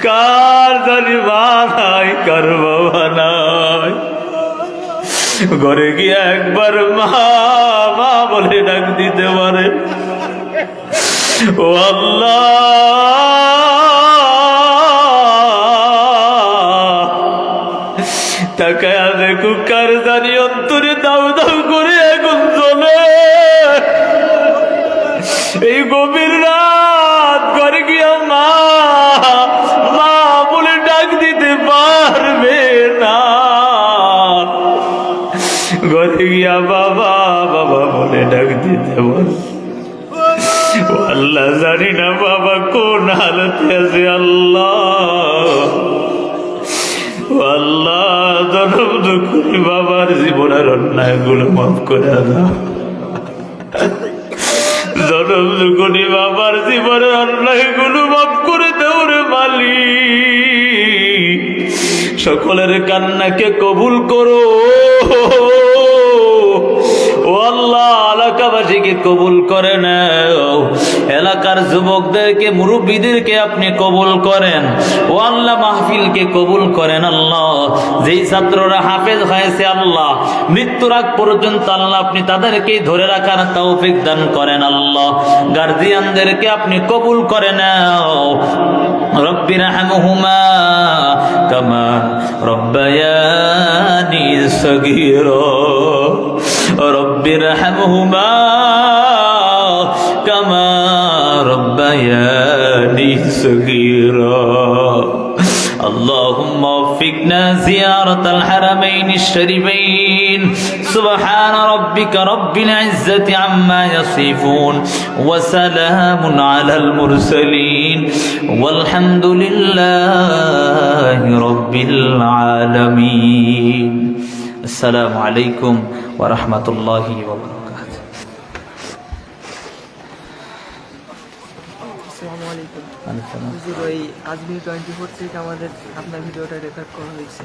কার জানি মা নাই, কার বাবা নাই। ঘরে গিয়ে একবার মা মা বলে ডাক দিতে পারে। ও আল্লাহ, তাকায়া দেখো কার জানি অন্তরে দাউ দাউ করে এখন চলে। এই গভীর রাত ঘরে গিয়া মা মা বলে ডাক দিতে পারবে না। ঘরে গিয়া বাবা বাবা বলে ডাক দিতে পারবে। ও আল্লাহ, জানি না বাবা কোন হালতে আছে আল্লাহ। ও আল্লাহ, জনম দুঃখী বাবার জীবনের অন্যায়গুলো মাফ করে দাও। জনম দুঃখী বাবার জীবনের অন্যায়গুলো মাফ করে দাও রে মালিক। সকলের কান্নাকে কবুল করো ও আল্লাহ। মক্কাবাসীকে কবুল করে নাও, এলাকার যুবকদেরকে মুরব্বীদেরকে আপনি কবুল করেন। ও আল্লাহ মাহফিলকে কবুল করেন আল্লাহ। যেই ছাত্ররা হাফেজ হয়েছে আল্লাহ, মৃত্যুর আগ পর্যন্ত আল্লাহ আপনি তাদেরকেই ধরে রাখার তৌফিক দান করেন আল্লাহ। গার্জিয়ানদেরকে আপনি কবুল করে নাও। রব্বি রহমহুমা কামা রব্বায়ানি সগীরা, রব্বি রহমহুমা কামা রব্বায়ানি সগীরা। اللهم وفقنا زيارة الحرمين الشريفين. سبحان ربك رب العزة عما يصفون وسلام على المرسلين والحمد لله رب العالمين. السلام عليكم ورحمة الله وبركاته. আসসালামু আলাইকুম। হুজুর, ওই আজমির 24 থেকে আমাদের আপনার ভিডিওটা রেকর্ড করা হয়েছে।